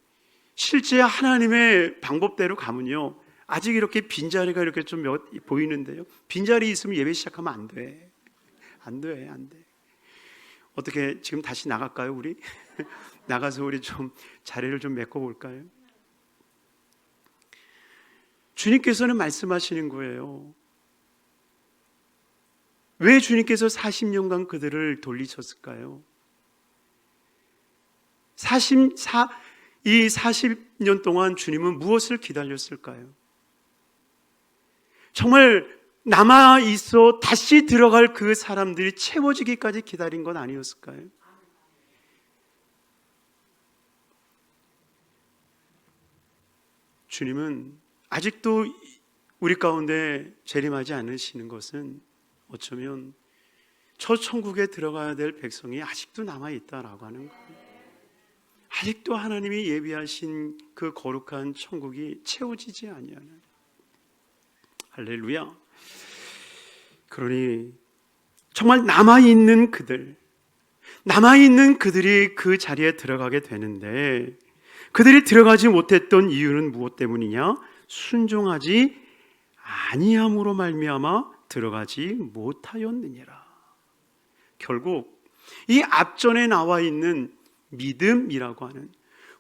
B: 실제 하나님의 방법대로 가면요, 아직 이렇게 빈자리가 이렇게 좀 보이는데요, 빈자리 있으면 예배 시작하면 안 돼. 안 돼. 어떻게 지금 다시 나갈까요, 우리? 나가서 우리 좀 자리를 좀 메꿔볼까요? 주님께서는 말씀하시는 거예요. 왜 주님께서 40년간 그들을 돌리셨을까요? 이 40년 동안 주님은 무엇을 기다렸을까요? 정말 남아 있어 다시 들어갈 그 사람들이 채워지기까지 기다린 건 아니었을까요? 주님은 아직도 우리 가운데 재림하지 않으시는 것은 어쩌면 저 천국에 들어가야 될 백성이 아직도 남아있다라고 하는 거예요. 아직도 하나님이 예비하신 그 거룩한 천국이 채워지지 아니하는. 할렐루야. 그러니 정말 남아있는 그들이 그 자리에 들어가게 되는데, 그들이 들어가지 못했던 이유는 무엇 때문이냐? 순종하지 아니함으로 말미암아 들어가지 못하였느니라. 결국 이 앞전에 나와 있는 믿음이라고 하는,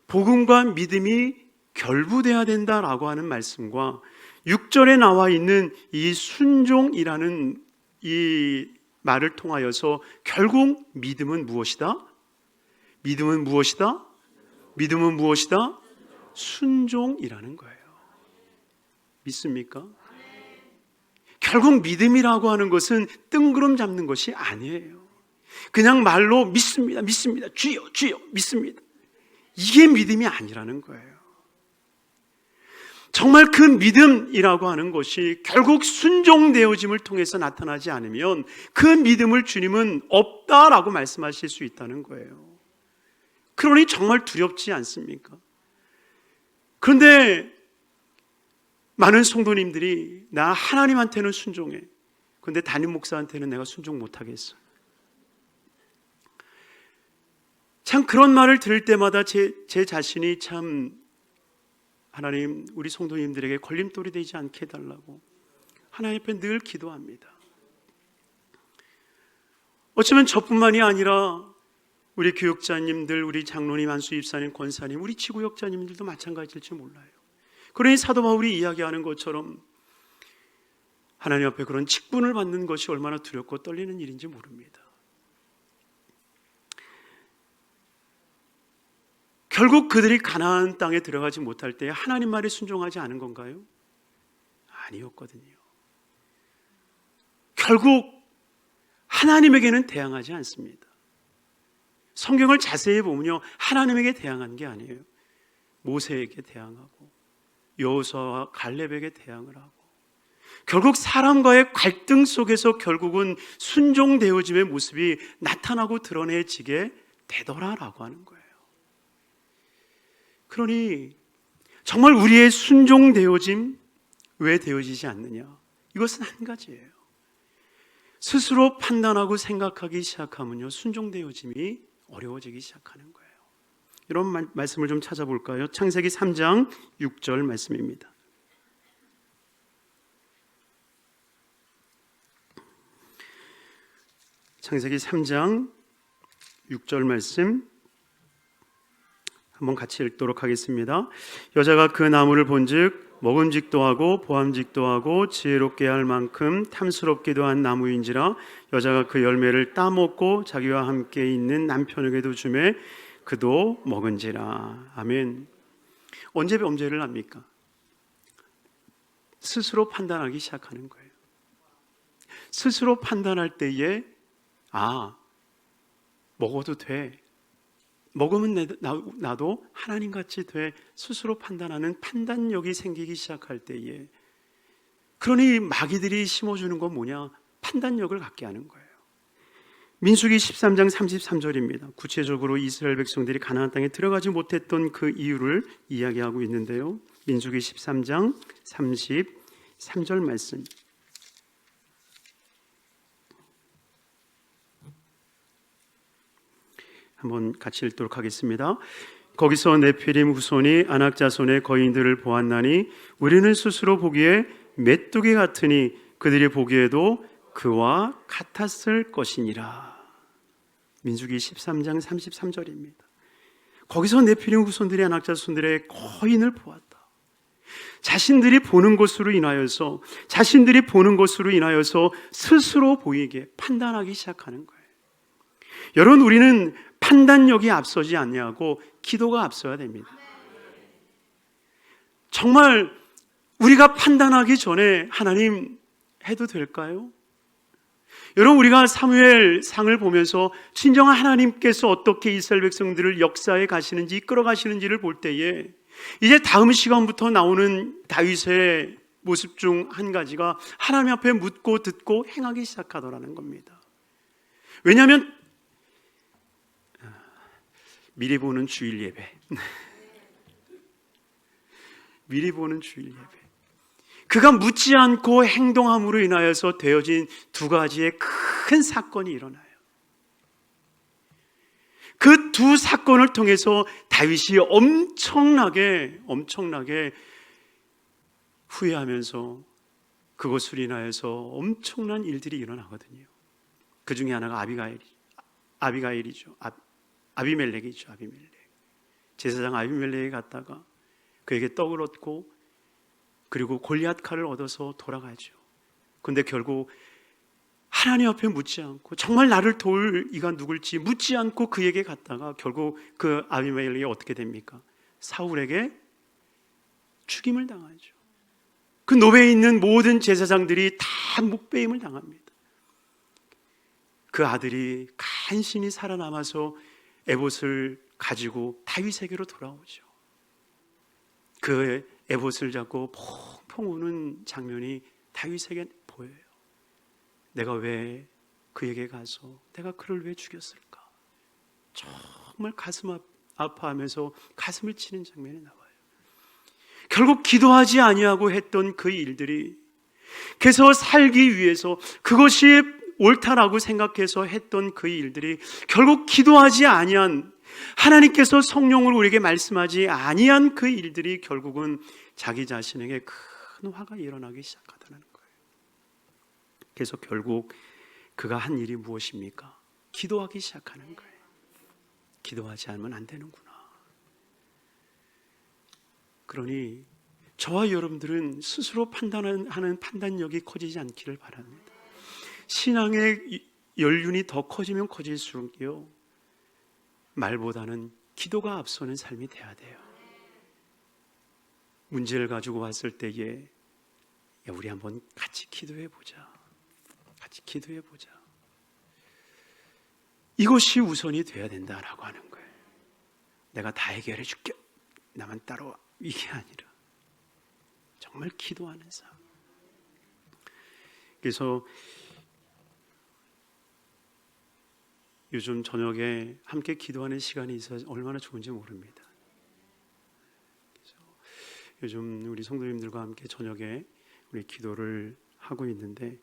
B: 복음과 믿음이 결부돼야 된다라고 하는 말씀과 6절에 나와 있는 이 순종이라는 이 말을 통하여서 결국 믿음은 무엇이다? 믿음은 무엇이다? 믿음은 무엇이다? 순종이라는 거예요. 믿습니까? 결국 믿음이라고 하는 것은 뜬구름 잡는 것이 아니에요. 그냥 말로 믿습니다, 믿습니다, 주여, 주여, 믿습니다. 이게 믿음이 아니라는 거예요. 정말 그 믿음이라고 하는 것이 결국 순종되어짐을 통해서 나타나지 않으면 그 믿음을 주님은 없다라고 말씀하실 수 있다는 거예요. 그러니 정말 두렵지 않습니까? 그런데 많은 성도님들이 나 하나님한테는 순종해, 그런데 담임 목사한테는 내가 순종 못하겠어. 참 그런 말을 들을 때마다 제 자신이 참, 하나님 우리 성도님들에게 걸림돌이 되지 않게 해달라고 하나님 앞에 늘 기도합니다. 어쩌면 저뿐만이 아니라 우리 교육자님들, 우리 장로님, 안수 입사님, 권사님, 우리 지구역자님들도 마찬가지일지 몰라요. 그러니 사도 바울이 이야기하는 것처럼 하나님 앞에 그런 직분을 받는 것이 얼마나 두렵고 떨리는 일인지 모릅니다. 결국 그들이 가나안 땅에 들어가지 못할 때 하나님 말에 순종하지 않은 건가요? 아니었거든요. 결국 하나님에게는 대항하지 않습니다. 성경을 자세히 보면요, 하나님에게 대항한 게 아니에요. 모세에게 대항하고 여호수아와 갈렙에게 대항을 하고, 결국 사람과의 갈등 속에서 결국은 순종되어짐의 모습이 나타나고 드러내지게 되더라라고 하는 거예요. 그러니 정말 우리의 순종되어짐 왜 되어지지 않느냐? 이것은 한 가지예요. 스스로 판단하고 생각하기 시작하면요, 순종되어짐이 어려워지기 시작하는 거예요. 이런 말씀을 좀 찾아볼까요? 창세기 3장 6절 말씀입니다. 창세기 3장 6절 말씀 한번 같이 읽도록 하겠습니다. 여자가 그 나무를 본즉 먹음직도 하고 보암직도 하고 지혜롭게 할 만큼 탐스럽기도 한 나무인지라 여자가 그 열매를 따먹고 자기와 함께 있는 남편에게도 주매 그도 먹은지라. 아멘. 언제 범죄를 합니까? 스스로 판단하기 시작하는 거예요. 스스로 판단할 때에 먹어도 돼, 먹으면 나도 하나님같이 돼, 스스로 판단하는 판단력이 생기기 시작할 때에, 그러니 마귀들이 심어주는 건 뭐냐? 판단력을 갖게 하는 거예요. 민수기 13장 33절입니다. 구체적으로 이스라엘 백성들이 가나안 땅에 들어가지 못했던 그 이유를 이야기하고 있는데요. 민수기 13장 33절 말씀, 한번 같이 읽도록 하겠습니다. 거기서 네피림 후손이 아낙 자손의 거인들을 보았나니 우리는 스스로 보기에 메뚜기 같으니 그들이 보기에도 그와 같았을 것이니라. 민수기 13장 33절입니다. 거기서 네피림 후손들이 아낙 자손들의 거인을 보았다. 자신들이 보는 것으로 인하여서 스스로 보이게 판단하기 시작하는 거예요. 여러분, 우리는 판단력이 앞서지 않냐고 기도가 앞서야 됩니다. 정말 우리가 판단하기 전에 하나님 해도 될까요? 여러분, 우리가 사무엘상을 보면서 진정한 하나님께서 어떻게 이스라엘 백성들을 역사에 가시는지, 이끌어 가시는지를 볼 때에 이제 다음 시간부터 나오는 다윗의 모습 중 한 가지가 하나님 앞에 묻고 듣고 행하기 시작하더라는 겁니다. 왜냐하면 미리 보는 주일 예배, 미리 보는 주일 예배, 그가 묻지 않고 행동함으로 인하여서 되어진 두 가지의 큰 사건이 일어나요. 그 두 사건을 통해서 다윗이 엄청나게 후회하면서 그것을 인하여서 엄청난 일들이 일어나거든요. 그 중에 하나가 아비가일이죠. 아비멜렉이죠. 아비멜렉. 제사장 아비멜렉이 갔다가 그에게 떡을 얻고 그리고 골리앗 칼을 얻어서 돌아가죠. 그런데 결국 하나님 앞에 묻지 않고 정말 나를 도울 이가 누굴지 묻지 않고 그에게 갔다가 결국 그 아비멜렉이 어떻게 됩니까? 사울에게 죽임을 당하죠. 그 노베에 있는 모든 제사장들이 다 묵배임을 당합니다. 그 아들이 간신히 살아남아서 에봇을 가지고 다윗에게로 돌아오죠. 그 에봇을 잡고 펑펑 우는 장면이 다윗에게 보여요. 내가 왜 그에게 가서 내가 그를 왜 죽였을까? 정말 가슴 아파하면서 가슴을 치는 장면이 나와요. 결국 기도하지 아니하고 했던 그 일들이, 그래서 살기 위해서 그것이 옳다라고 생각해서 했던 그 일들이 결국 기도하지 아니한, 하나님께서 성령으로 우리에게 말씀하지 아니한 그 일들이 결국은 자기 자신에게 큰 화가 일어나기 시작하다는 거예요. 그래서 결국 그가 한 일이 무엇입니까? 기도하기 시작하는 거예요. 기도하지 않으면 안 되는구나. 그러니 저와 여러분들은 스스로 판단하는 판단력이 커지지 않기를 바랍니다. 신앙의 연륜이 더 커지면 커질수록요, 말보다는 기도가 앞서는 삶이 돼야 돼요. 문제를 가지고 왔을 때에 야, 우리 한번 같이 기도해 보자. 같이 기도해 보자. 이것이 우선이 돼야 된다라고 하는 거예요. 내가 다 해결해 줄게. 나만 따라와. 이게 아니라 정말 기도하는 삶. 그래서 요즘 저녁에 함께 기도하는 시간이 있어서 얼마나 좋은지 모릅니다. 그래서 요즘 우리 성도님들과 함께 저녁에 우리 기도를 하고 있는데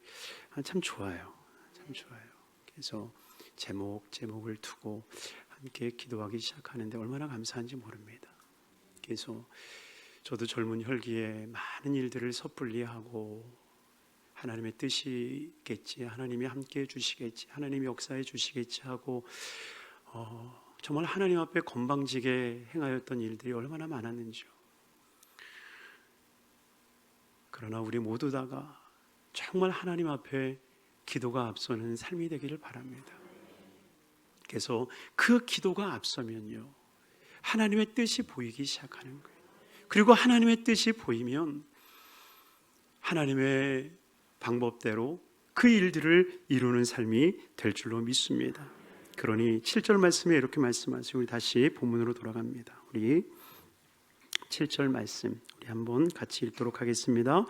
B: 참 좋아요. 참 좋아요. 그래서 제목을 두고 함께 기도하기 시작하는데 얼마나 감사한지 모릅니다. 그래서 저도 젊은 혈기에 많은 일들을 섣불리 하고, 하나님의 뜻이겠지, 하나님이 함께 해주시겠지, 하나님이 역사해 주시겠지 하고 정말 하나님 앞에 건방지게 행하였던 일들이 얼마나 많았는지요. 그러나 우리 모두 다가 정말 하나님 앞에 기도가 앞서는 삶이 되기를 바랍니다. 그래서 그 기도가 앞서면요, 하나님의 뜻이 보이기 시작하는 거예요. 그리고 하나님의 뜻이 보이면 하나님의 방법대로 그 일들을 이루는 삶이 될 줄로 믿습니다. 그러니 7절 말씀에 이렇게 말씀하시고, 우리 다시 본문으로 돌아갑니다. 우리 7절 말씀 우리 한번 같이 읽도록 하겠습니다.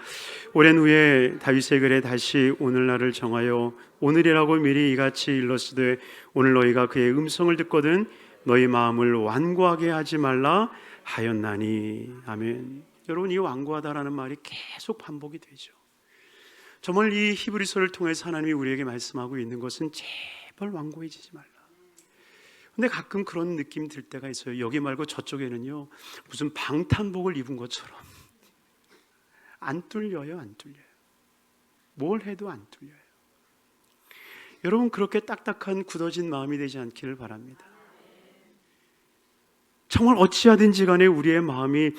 B: 오랜 후에 다윗의 글에 다시 오늘날을 정하여 오늘이라고 미리 이같이 일렀으되 오늘 너희가 그의 음성을 듣거든 너희 마음을 완고하게 하지 말라 하였나니. 아멘. 여러분, 이 완고하다라는 말이 계속 반복이 되죠. 정말 이 히브리서를 통해서 하나님이 우리에게 말씀하고 있는 것은 제발 완고해지지 말라. 근데 가끔 그런 느낌 들 때가 있어요. 여기 말고 저쪽에는요, 무슨 방탄복을 입은 것처럼 안 뚫려요. 안 뚫려요. 뭘 해도 안 뚫려요. 여러분, 그렇게 딱딱한 굳어진 마음이 되지 않기를 바랍니다. 정말 어찌하든지 간에 우리의 마음이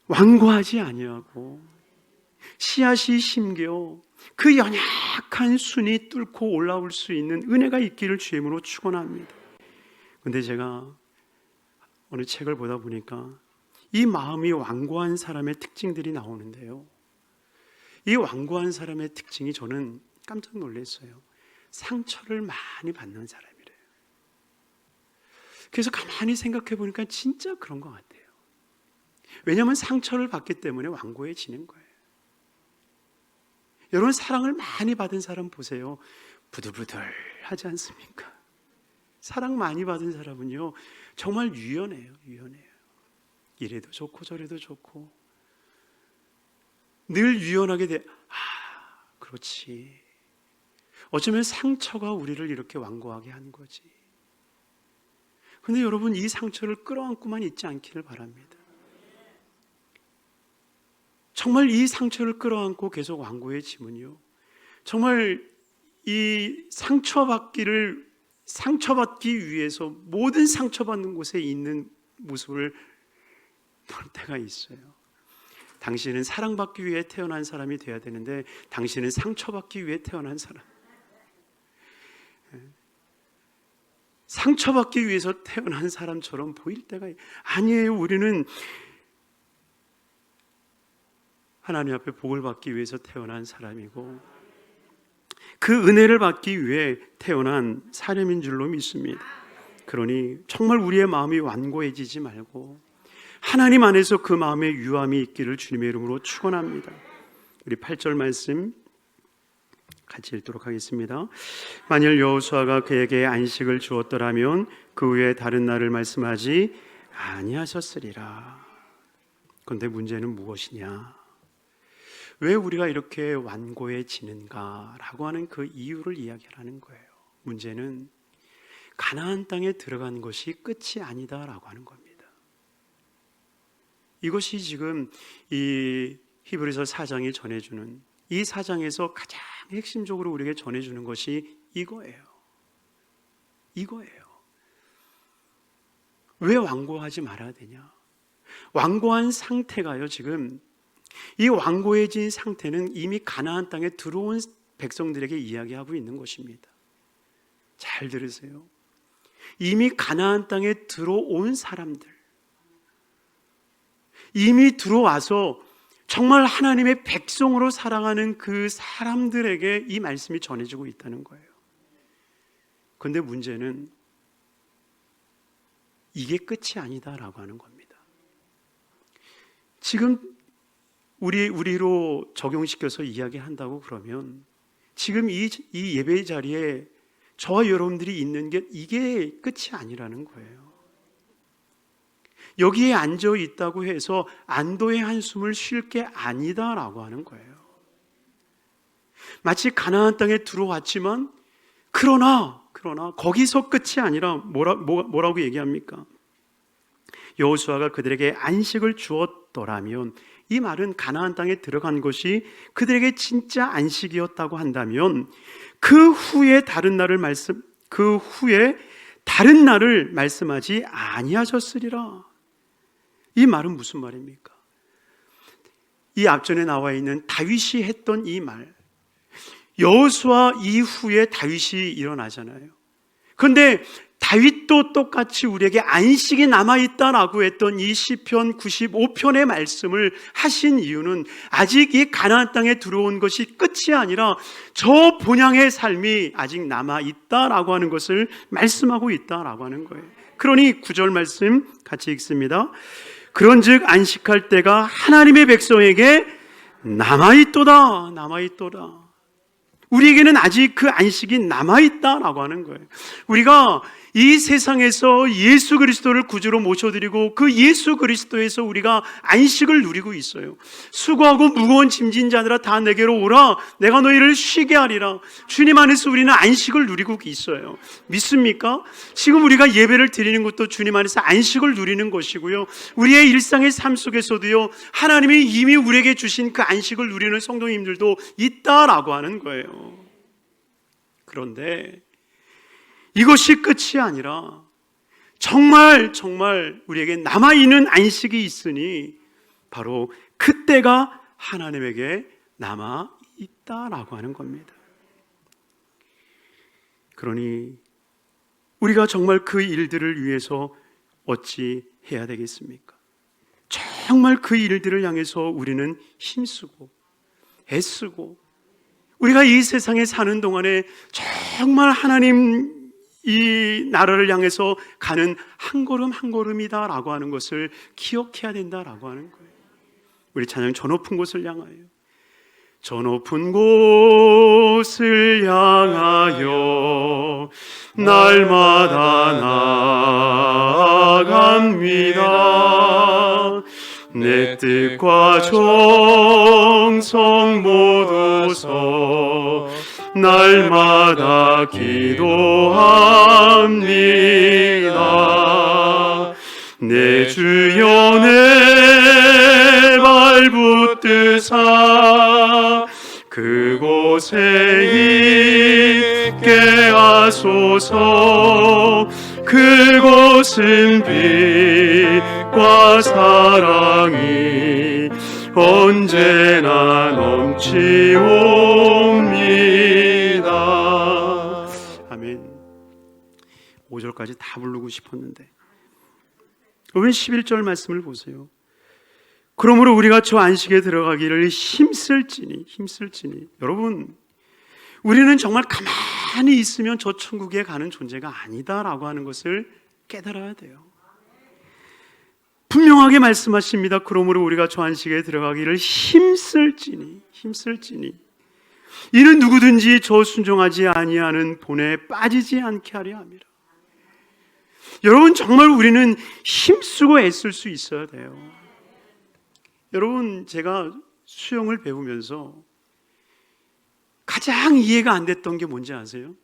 B: 완고하지 아니하고 씨앗이 심겨 그 연약한 순이 뚫고 올라올 수 있는 은혜가 있기를 주의 이름으로 축원합니다. 그런데 제가 어느 책을 보다 보니까 이 마음이 완고한 사람의 특징들이 나오는데요, 이 완고한 사람의 특징이 저는 깜짝 놀랐어요. 상처를 많이 받는 사람이래요. 그래서 가만히 생각해 보니까 진짜 그런 것 같아요. 왜냐하면 상처를 받기 때문에 완고해지는 거예요. 여러분, 사랑을 많이 받은 사람 보세요. 부들부들하지 않습니까? 사랑 많이 받은 사람은요, 정말 유연해요. 이래도 좋고 저래도 좋고 늘 유연하게 돼. 그렇지. 어쩌면 상처가 우리를 이렇게 완고하게 한 거지. 근데 여러분, 이 상처를 끌어안고만 있지 않기를 바랍니다. 정말 이 상처를 끌어안고 계속 완고해지면요, 정말 이 상처받기 위해서 모든 상처받는 곳에 있는 모습을 볼 때가 있어요. 당신은 사랑받기 위해 태어난 사람이 돼야 되는데 당신은 상처받기 위해 태어난 사람. 상처받기 위해서 태어난 사람처럼 보일 때가 아니에요. 우리는 하나님 앞에 복을 받기 위해서 태어난 사람이고 그 은혜를 받기 위해 태어난 사람인 줄로 믿습니다. 그러니 정말 우리의 마음이 완고해지지 말고 하나님 안에서 그 마음에 유함이 있기를 주님의 이름으로 축원합니다. 우리 8절 말씀 같이 읽도록 하겠습니다. 만일 여호수아가 그에게 안식을 주었더라면 그 후에 다른 날을 말씀하지 아니하셨으리라. 그런데 문제는 무엇이냐? 왜 우리가 이렇게 완고해지는가라고 하는 그 이유를 이야기하는 거예요. 문제는 가나안 땅에 들어간 것이 끝이 아니다라고 하는 겁니다. 이것이 지금 이 히브리서 4장이 전해주는, 이 4장에서 가장 핵심적으로 우리에게 전해주는 것이 이거예요. 왜 완고하지 말아야 되냐? 완고한 상태가요, 지금 이 완고해진 상태는 이미 가나안 땅에 들어온 백성들에게 이야기하고 있는 것입니다. 잘 들으세요. 이미 가나안 땅에 들어온 사람들, 이미 들어와서 정말 하나님의 백성으로 살아가는 그 사람들에게 이 말씀이 전해지고 있다는 거예요. 그런데 문제는 이게 끝이 아니다라고 하는 겁니다. 지금 우리로 적용시켜서 이야기한다고 그러면 지금 이 예배 자리에 저와 여러분들이 있는 게 이게 끝이 아니라는 거예요. 여기에 앉아 있다고 해서 안도의 한숨을 쉴 게 아니다라고 하는 거예요. 마치 가나안 땅에 들어왔지만 그러나 거기서 끝이 아니라 뭐라고 얘기합니까? 여호수아가 그들에게 안식을 주었더라면, 이 말은 가나안 땅에 들어간 것이 그들에게 진짜 안식이었다고 한다면 그 후에 다른 날을 말씀하지 아니하셨으리라. 이 말은 무슨 말입니까? 이 앞전에 나와 있는 다윗이 했던 이 말, 여호수아 이후에 다윗이 일어나잖아요. 그런데 다윗도 똑같이 우리에게 안식이 남아있다라고 했던 이 시편 95편의 말씀을 하신 이유는 아직 이 가나안 땅에 들어온 것이 끝이 아니라 저 본향의 삶이 아직 남아있다라고 하는 것을 말씀하고 있다라고 하는 거예요. 그러니 9절 말씀 같이 읽습니다. 그런즉 안식할 때가 하나님의 백성에게 남아있도다. 우리에게는 아직 그 안식이 남아있다라고 하는 거예요. 우리가 이 세상에서 예수 그리스도를 구주로 모셔드리고 그 예수 그리스도에서 우리가 안식을 누리고 있어요. 수고하고 무거운 짐진 자들아 다 내게로 오라, 내가 너희를 쉬게 하리라. 주님 안에서 우리는 안식을 누리고 있어요. 믿습니까? 지금 우리가 예배를 드리는 것도 주님 안에서 안식을 누리는 것이고요, 우리의 일상의 삶 속에서도요, 하나님이 이미 우리에게 주신 그 안식을 누리는 성도님들도 있다라고 하는 거예요. 그런데 이것이 끝이 아니라 정말 우리에게 남아있는 안식이 있으니 바로 그때가 하나님에게 남아있다라고 하는 겁니다. 그러니 우리가 정말 그 일들을 위해서 어찌 해야 되겠습니까? 정말 그 일들을 향해서 우리는 힘쓰고 애쓰고 우리가 이 세상에 사는 동안에 정말 하나님 이 나라를 향해서 가는 한 걸음 한 걸음이다라고 하는 것을 기억해야 된다라고 하는 거예요. 우리 찬양 저 높은 곳을 향하여, 저 높은 곳을 향하여 날마다 나아갑니다. 내 뜻과 정성 모두서 날마다 기도합니다. 내 주여 내 발 붙드사 그곳에 있게 하소서. 그곳은 빛과 사랑이 언제나 넘치옵니다. 아멘. 5절까지 다 부르고 싶었는데 여러분 11절 말씀을 보세요. 그러므로 우리가 저 안식에 들어가기를 힘쓸지니. 여러분, 우리는 정말 가만히 있으면 저 천국에 가는 존재가 아니다라고 하는 것을 깨달아야 돼요. 분명하게 말씀하십니다. 그러므로 우리가 저 안식에 들어가기를 힘쓸지니. 이는 누구든지 저 순종하지 아니하는 본에 빠지지 않게 하려 함이라. 여러분, 정말 우리는 힘쓰고 애쓸 수 있어야 돼요. 여러분, 제가 수영을 배우면서 가장 이해가 안 됐던 게 뭔지 아세요?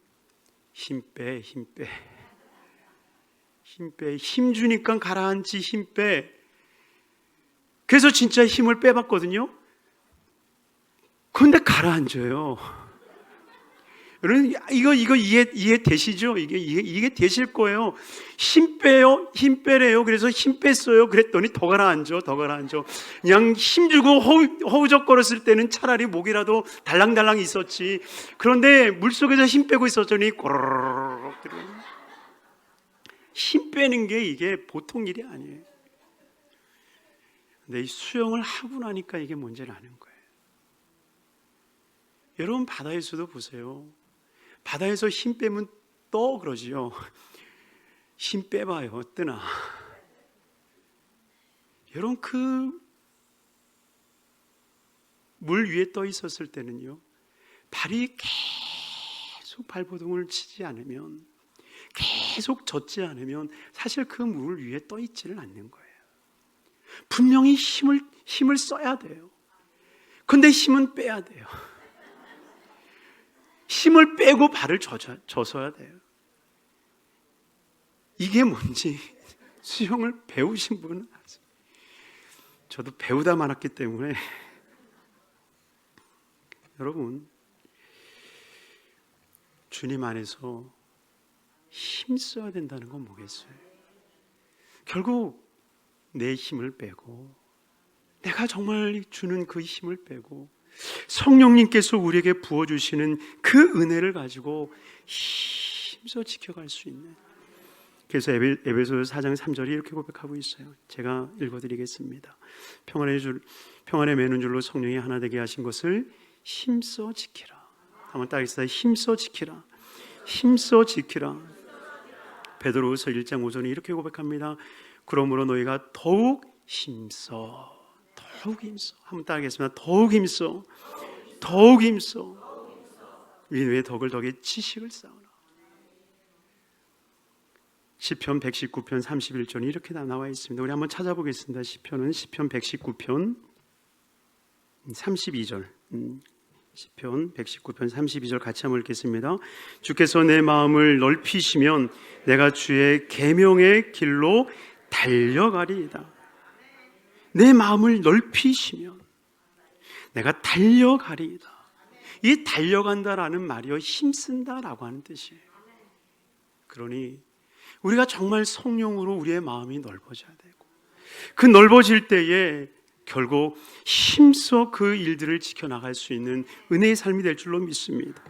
B: 힘 빼. 힘 주니까 가라앉지, 힘 빼. 그래서 진짜 힘을 빼봤거든요. 그런데 가라앉아요. 여러분, 이거 이해 되시죠? 이게 되실 거예요. 힘 빼래요. 그래서 힘 뺐어요. 그랬더니 더 가라앉아. 그냥 힘 주고 허우적거렸을 때는 차라리 목이라도 달랑달랑 있었지. 그런데 물속에서 힘 빼고 있었더니 꼬르륵. 힘 빼는 게 이게 보통 일이 아니에요. 근데 이 수영을 하고 나니까 이게 뭔지를 아는 거예요. 여러분, 바다에서도 보세요. 바다에서 힘 빼면 떠 그러지요. 힘 빼봐요, 뜨나. 여러분, 그 물 위에 떠 있었을 때는요, 발이 계속 발버둥을 치지 않으면, 계속 젖지 않으면 사실 그 물 위에 떠 있지는 않는 거예요. 분명히 힘을 써야 돼요. 근데 힘은 빼야 돼요. 힘을 빼고 발을 젖어야 돼요. 이게 뭔지 수영을 배우신 분은 아세요? 저도 배우다 말았기 때문에. 여러분, 주님 안에서 힘 써야 된다는 건 뭐겠어요? 결국 내 힘을 빼고, 내가 정말 주는 그 힘을 빼고 성령님께서 우리에게 부어주시는 그 은혜를 가지고 힘써 지켜갈 수 있는. 그래서 에베소서 4장 3절이 이렇게 고백하고 있어요. 제가 읽어드리겠습니다. 평안에 매는 줄로 성령이 하나 되게 하신 것을 힘써 지키라. 한번 따르겠습니다. 힘써 지키라. 베드로후서 1장 5절이 이렇게 고백합니다. 그러므로 너희가 더욱 힘써. 한번 따르겠습니다. 더욱 힘써. 위에 덕을 덕에 지식을 쌓으라. 시편 119편 31절이 이렇게 다 나와 있습니다. 우리 한번 찾아보겠습니다. 시편 119편 32절. 시편 119편 32절 같이 한번 읽겠습니다. 주께서 내 마음을 넓히시면 내가 주의 계명의 길로 달려가리이다. 내 마음을 넓히시면 내가 달려가리이다. 이 달려간다라는 말이요, 힘쓴다라고 하는 뜻이에요. 그러니 우리가 정말 성령으로 우리의 마음이 넓어져야 되고, 그 넓어질 때에 결국 힘써 그 일들을 지켜나갈 수 있는 은혜의 삶이 될 줄로 믿습니다.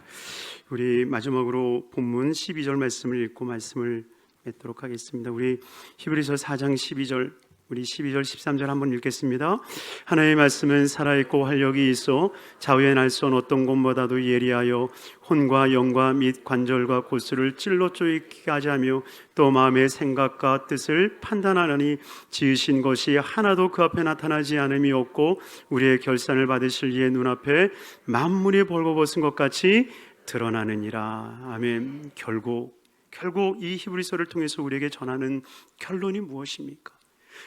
B: 우리 마지막으로 본문 12절 말씀을 읽고 말씀을 맺도록 하겠습니다. 우리 히브리서 4장 12절 우리 12절 13절 한번 읽겠습니다. 하나님의 말씀은 살아있고 활력이 있어 좌우에 날선 어떤 것보다도 예리하여 혼과 영과 및 관절과 골수를 찔러 쪼이게 하자며 또 마음의 생각과 뜻을 판단하느니 지으신 것이 하나도 그 앞에 나타나지 않음이 없고 우리의 결산을 받으실 이의 눈앞에 만물이 벌거벗은 것 같이 드러나느니라. 아멘. 결국 이 히브리서를 통해서 우리에게 전하는 결론이 무엇입니까?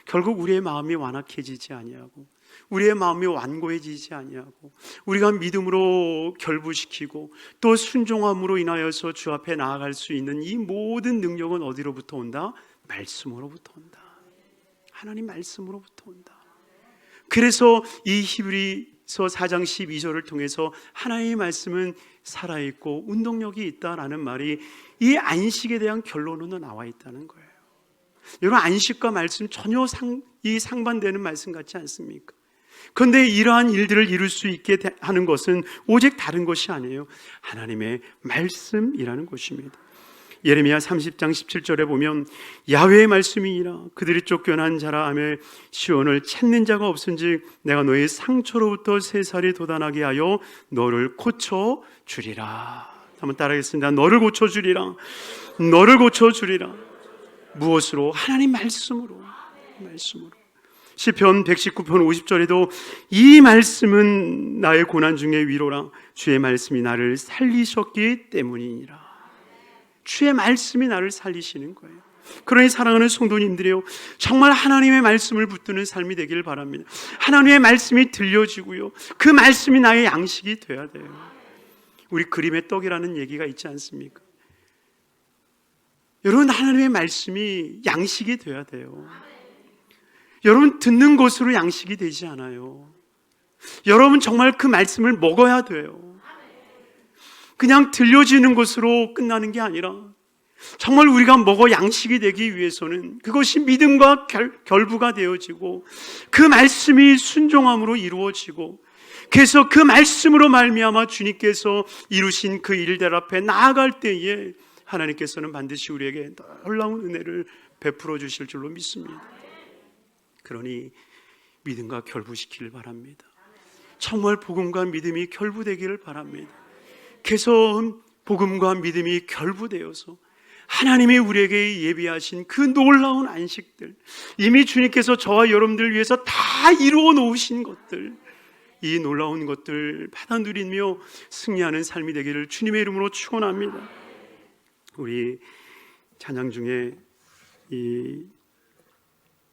B: 결국 우리의 마음이 완악해지지 아니하고 우리의 마음이 완고해지지 아니하고 우리가 믿음으로 결부시키고 또 순종함으로 인하여서 주 앞에 나아갈 수 있는 이 모든 능력은 어디로부터 온다? 말씀으로부터 온다. 하나님 말씀으로부터 온다. 그래서 이 히브리서 4장 12절을 통해서 하나님의 말씀은 살아있고 운동력이 있다라는 말이 이 안식에 대한 결론으로 나와 있다는 거예요. 여러분, 안식과 말씀 전혀 상반되는 말씀 같지 않습니까? 그런데 이러한 일들을 이룰 수 있게 하는 것은 오직 다른 것이 아니에요. 하나님의 말씀이라는 것입니다. 예레미야 30장 17절에 보면 야훼의 말씀이니라 그들이 쫓겨난 자라 하며 시온을 찾는 자가 없은즉 내가 너의 상처로부터 새살이 돋아나게 하여 너를 고쳐주리라. 한번 따라하겠습니다. 너를 고쳐주리라. 너를 고쳐주리라. 무엇으로? 하나님 말씀으로. 시편 119편 50절에도 이 말씀은 나의 고난 중에 위로라. 주의 말씀이 나를 살리셨기 때문이니라. 주의 말씀이 나를 살리시는 거예요. 그러니 사랑하는 성도님들이요, 정말 하나님의 말씀을 붙드는 삶이 되기를 바랍니다. 하나님의 말씀이 들려지고요, 그 말씀이 나의 양식이 돼야 돼요. 우리 그림의 떡이라는 얘기가 있지 않습니까? 여러분, 하나님의 말씀이 양식이 돼야 돼요. 여러분, 듣는 것으로 양식이 되지 않아요. 여러분, 정말 그 말씀을 먹어야 돼요. 그냥 들려지는 것으로 끝나는 게 아니라 정말 우리가 먹어 양식이 되기 위해서는 그것이 믿음과 결부가 되어지고 그 말씀이 순종함으로 이루어지고 그래서 그 말씀으로 말미암아 주님께서 이루신 그 일들 앞에 나아갈 때에 하나님께서는 반드시 우리에게 놀라운 은혜를 베풀어 주실 줄로 믿습니다. 그러니 믿음과 결부시키길 바랍니다. 정말 복음과 믿음이 결부되기를 바랍니다. 그래서 복음과 믿음이 결부되어서 하나님이 우리에게 예비하신 그 놀라운 안식들, 이미 주님께서 저와 여러분들을 위해서 다 이루어 놓으신 것들, 이 놀라운 것들 받아 누리며 승리하는 삶이 되기를 주님의 이름으로 축원합니다. 우리 찬양 중에 이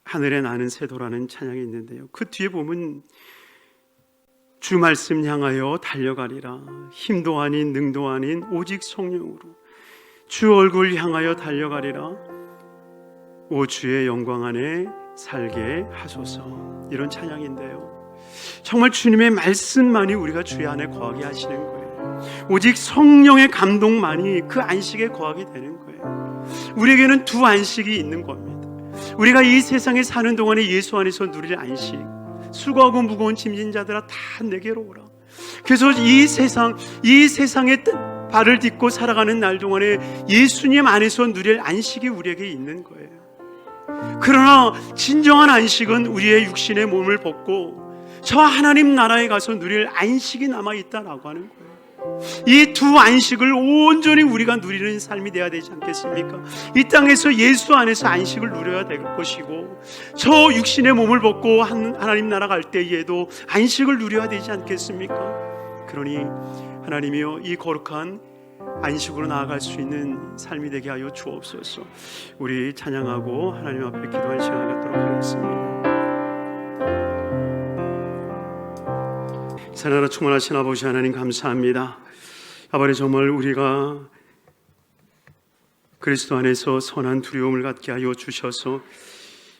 B: 하늘에 나는 새도라는 찬양이 있는데요, 그 뒤에 보면 주 말씀 향하여 달려가리라. 힘도 아닌 능도 아닌 오직 성령으로 주 얼굴 향하여 달려가리라. 오 주의 영광 안에 살게 하소서. 이런 찬양인데요, 정말 주님의 말씀만이 우리가 주의 안에 거하게 하시는 거예요. 오직 성령의 감동만이 그 안식에 거하게 되는 거예요. 우리에게는 두 안식이 있는 겁니다. 우리가 이 세상에 사는 동안에 예수 안에서 누릴 안식, 수고하고 무거운 짐진 자들아 다 내게로 오라. 그래서 이 세상에 발을 딛고 살아가는 날 동안에 예수님 안에서 누릴 안식이 우리에게 있는 거예요. 그러나 진정한 안식은 우리의 육신의 몸을 벗고 저 하나님 나라에 가서 누릴 안식이 남아있다라고 하는 거예요. 이 두 안식을 온전히 우리가 누리는 삶이 되어야 되지 않겠습니까? 이 땅에서 예수 안에서 안식을 누려야 될 것이고 저 육신의 몸을 벗고 하나님 나라 갈 때에도 안식을 누려야 되지 않겠습니까? 그러니 하나님이여, 이 거룩한 안식으로 나아갈 수 있는 삶이 되게 하여 주옵소서. 우리 찬양하고 하나님 앞에 기도할 시간을 갖도록 하겠습니다. 사랑하는 충만하신 아버지 하나님, 감사합니다. 아버지, 정말 우리가 그리스도 안에서 선한 두려움을 갖게 하여 주셔서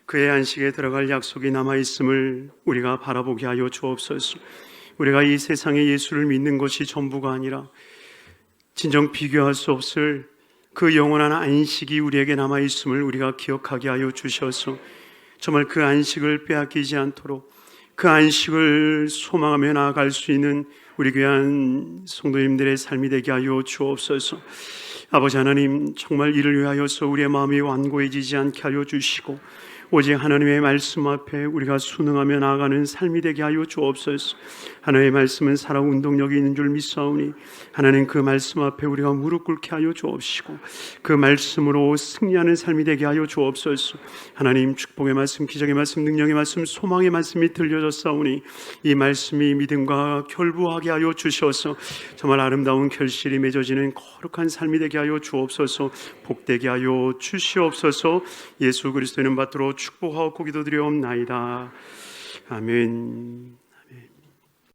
B: 그의 안식에 들어갈 약속이 남아있음을 우리가 바라보게 하여 주옵소서. 우리가 이 세상에 예수를 믿는 것이 전부가 아니라 진정 비교할 수 없을 그 영원한 안식이 우리에게 남아있음을 우리가 기억하게 하여 주셔서 정말 그 안식을 빼앗기지 않도록 그 안식을 소망하며 나아갈 수 있는 우리 귀한 성도님들의 삶이 되게 하여 주옵소서. 아버지 하나님, 정말 이를 위하여서 우리의 마음이 완고해지지 않게 하여 주시고 오직 하나님의 말씀 앞에 우리가 순응하며 나아가는 삶이 되게 하여 주옵소서. 하나님의 말씀은 살아 운동력이 있는 줄 믿사오니 하나님 그 말씀 앞에 우리가 무릎 꿇게 하여 주옵시고 그 말씀으로 승리하는 삶이 되게 하여 주옵소서. 하나님 축복의 말씀, 기적의 말씀, 능력의 말씀, 소망의 말씀이 들려졌사오니 이 말씀이 믿음과 결부하게 하여 주셔서 정말 아름다운 결실이 맺어지는 거룩한 삶이 되게 하여 주옵소서. 복되게 하여 주시옵소서. 예수 그리스도의 이름 받들어 축복하고 기도드리옵나이다. 아멘.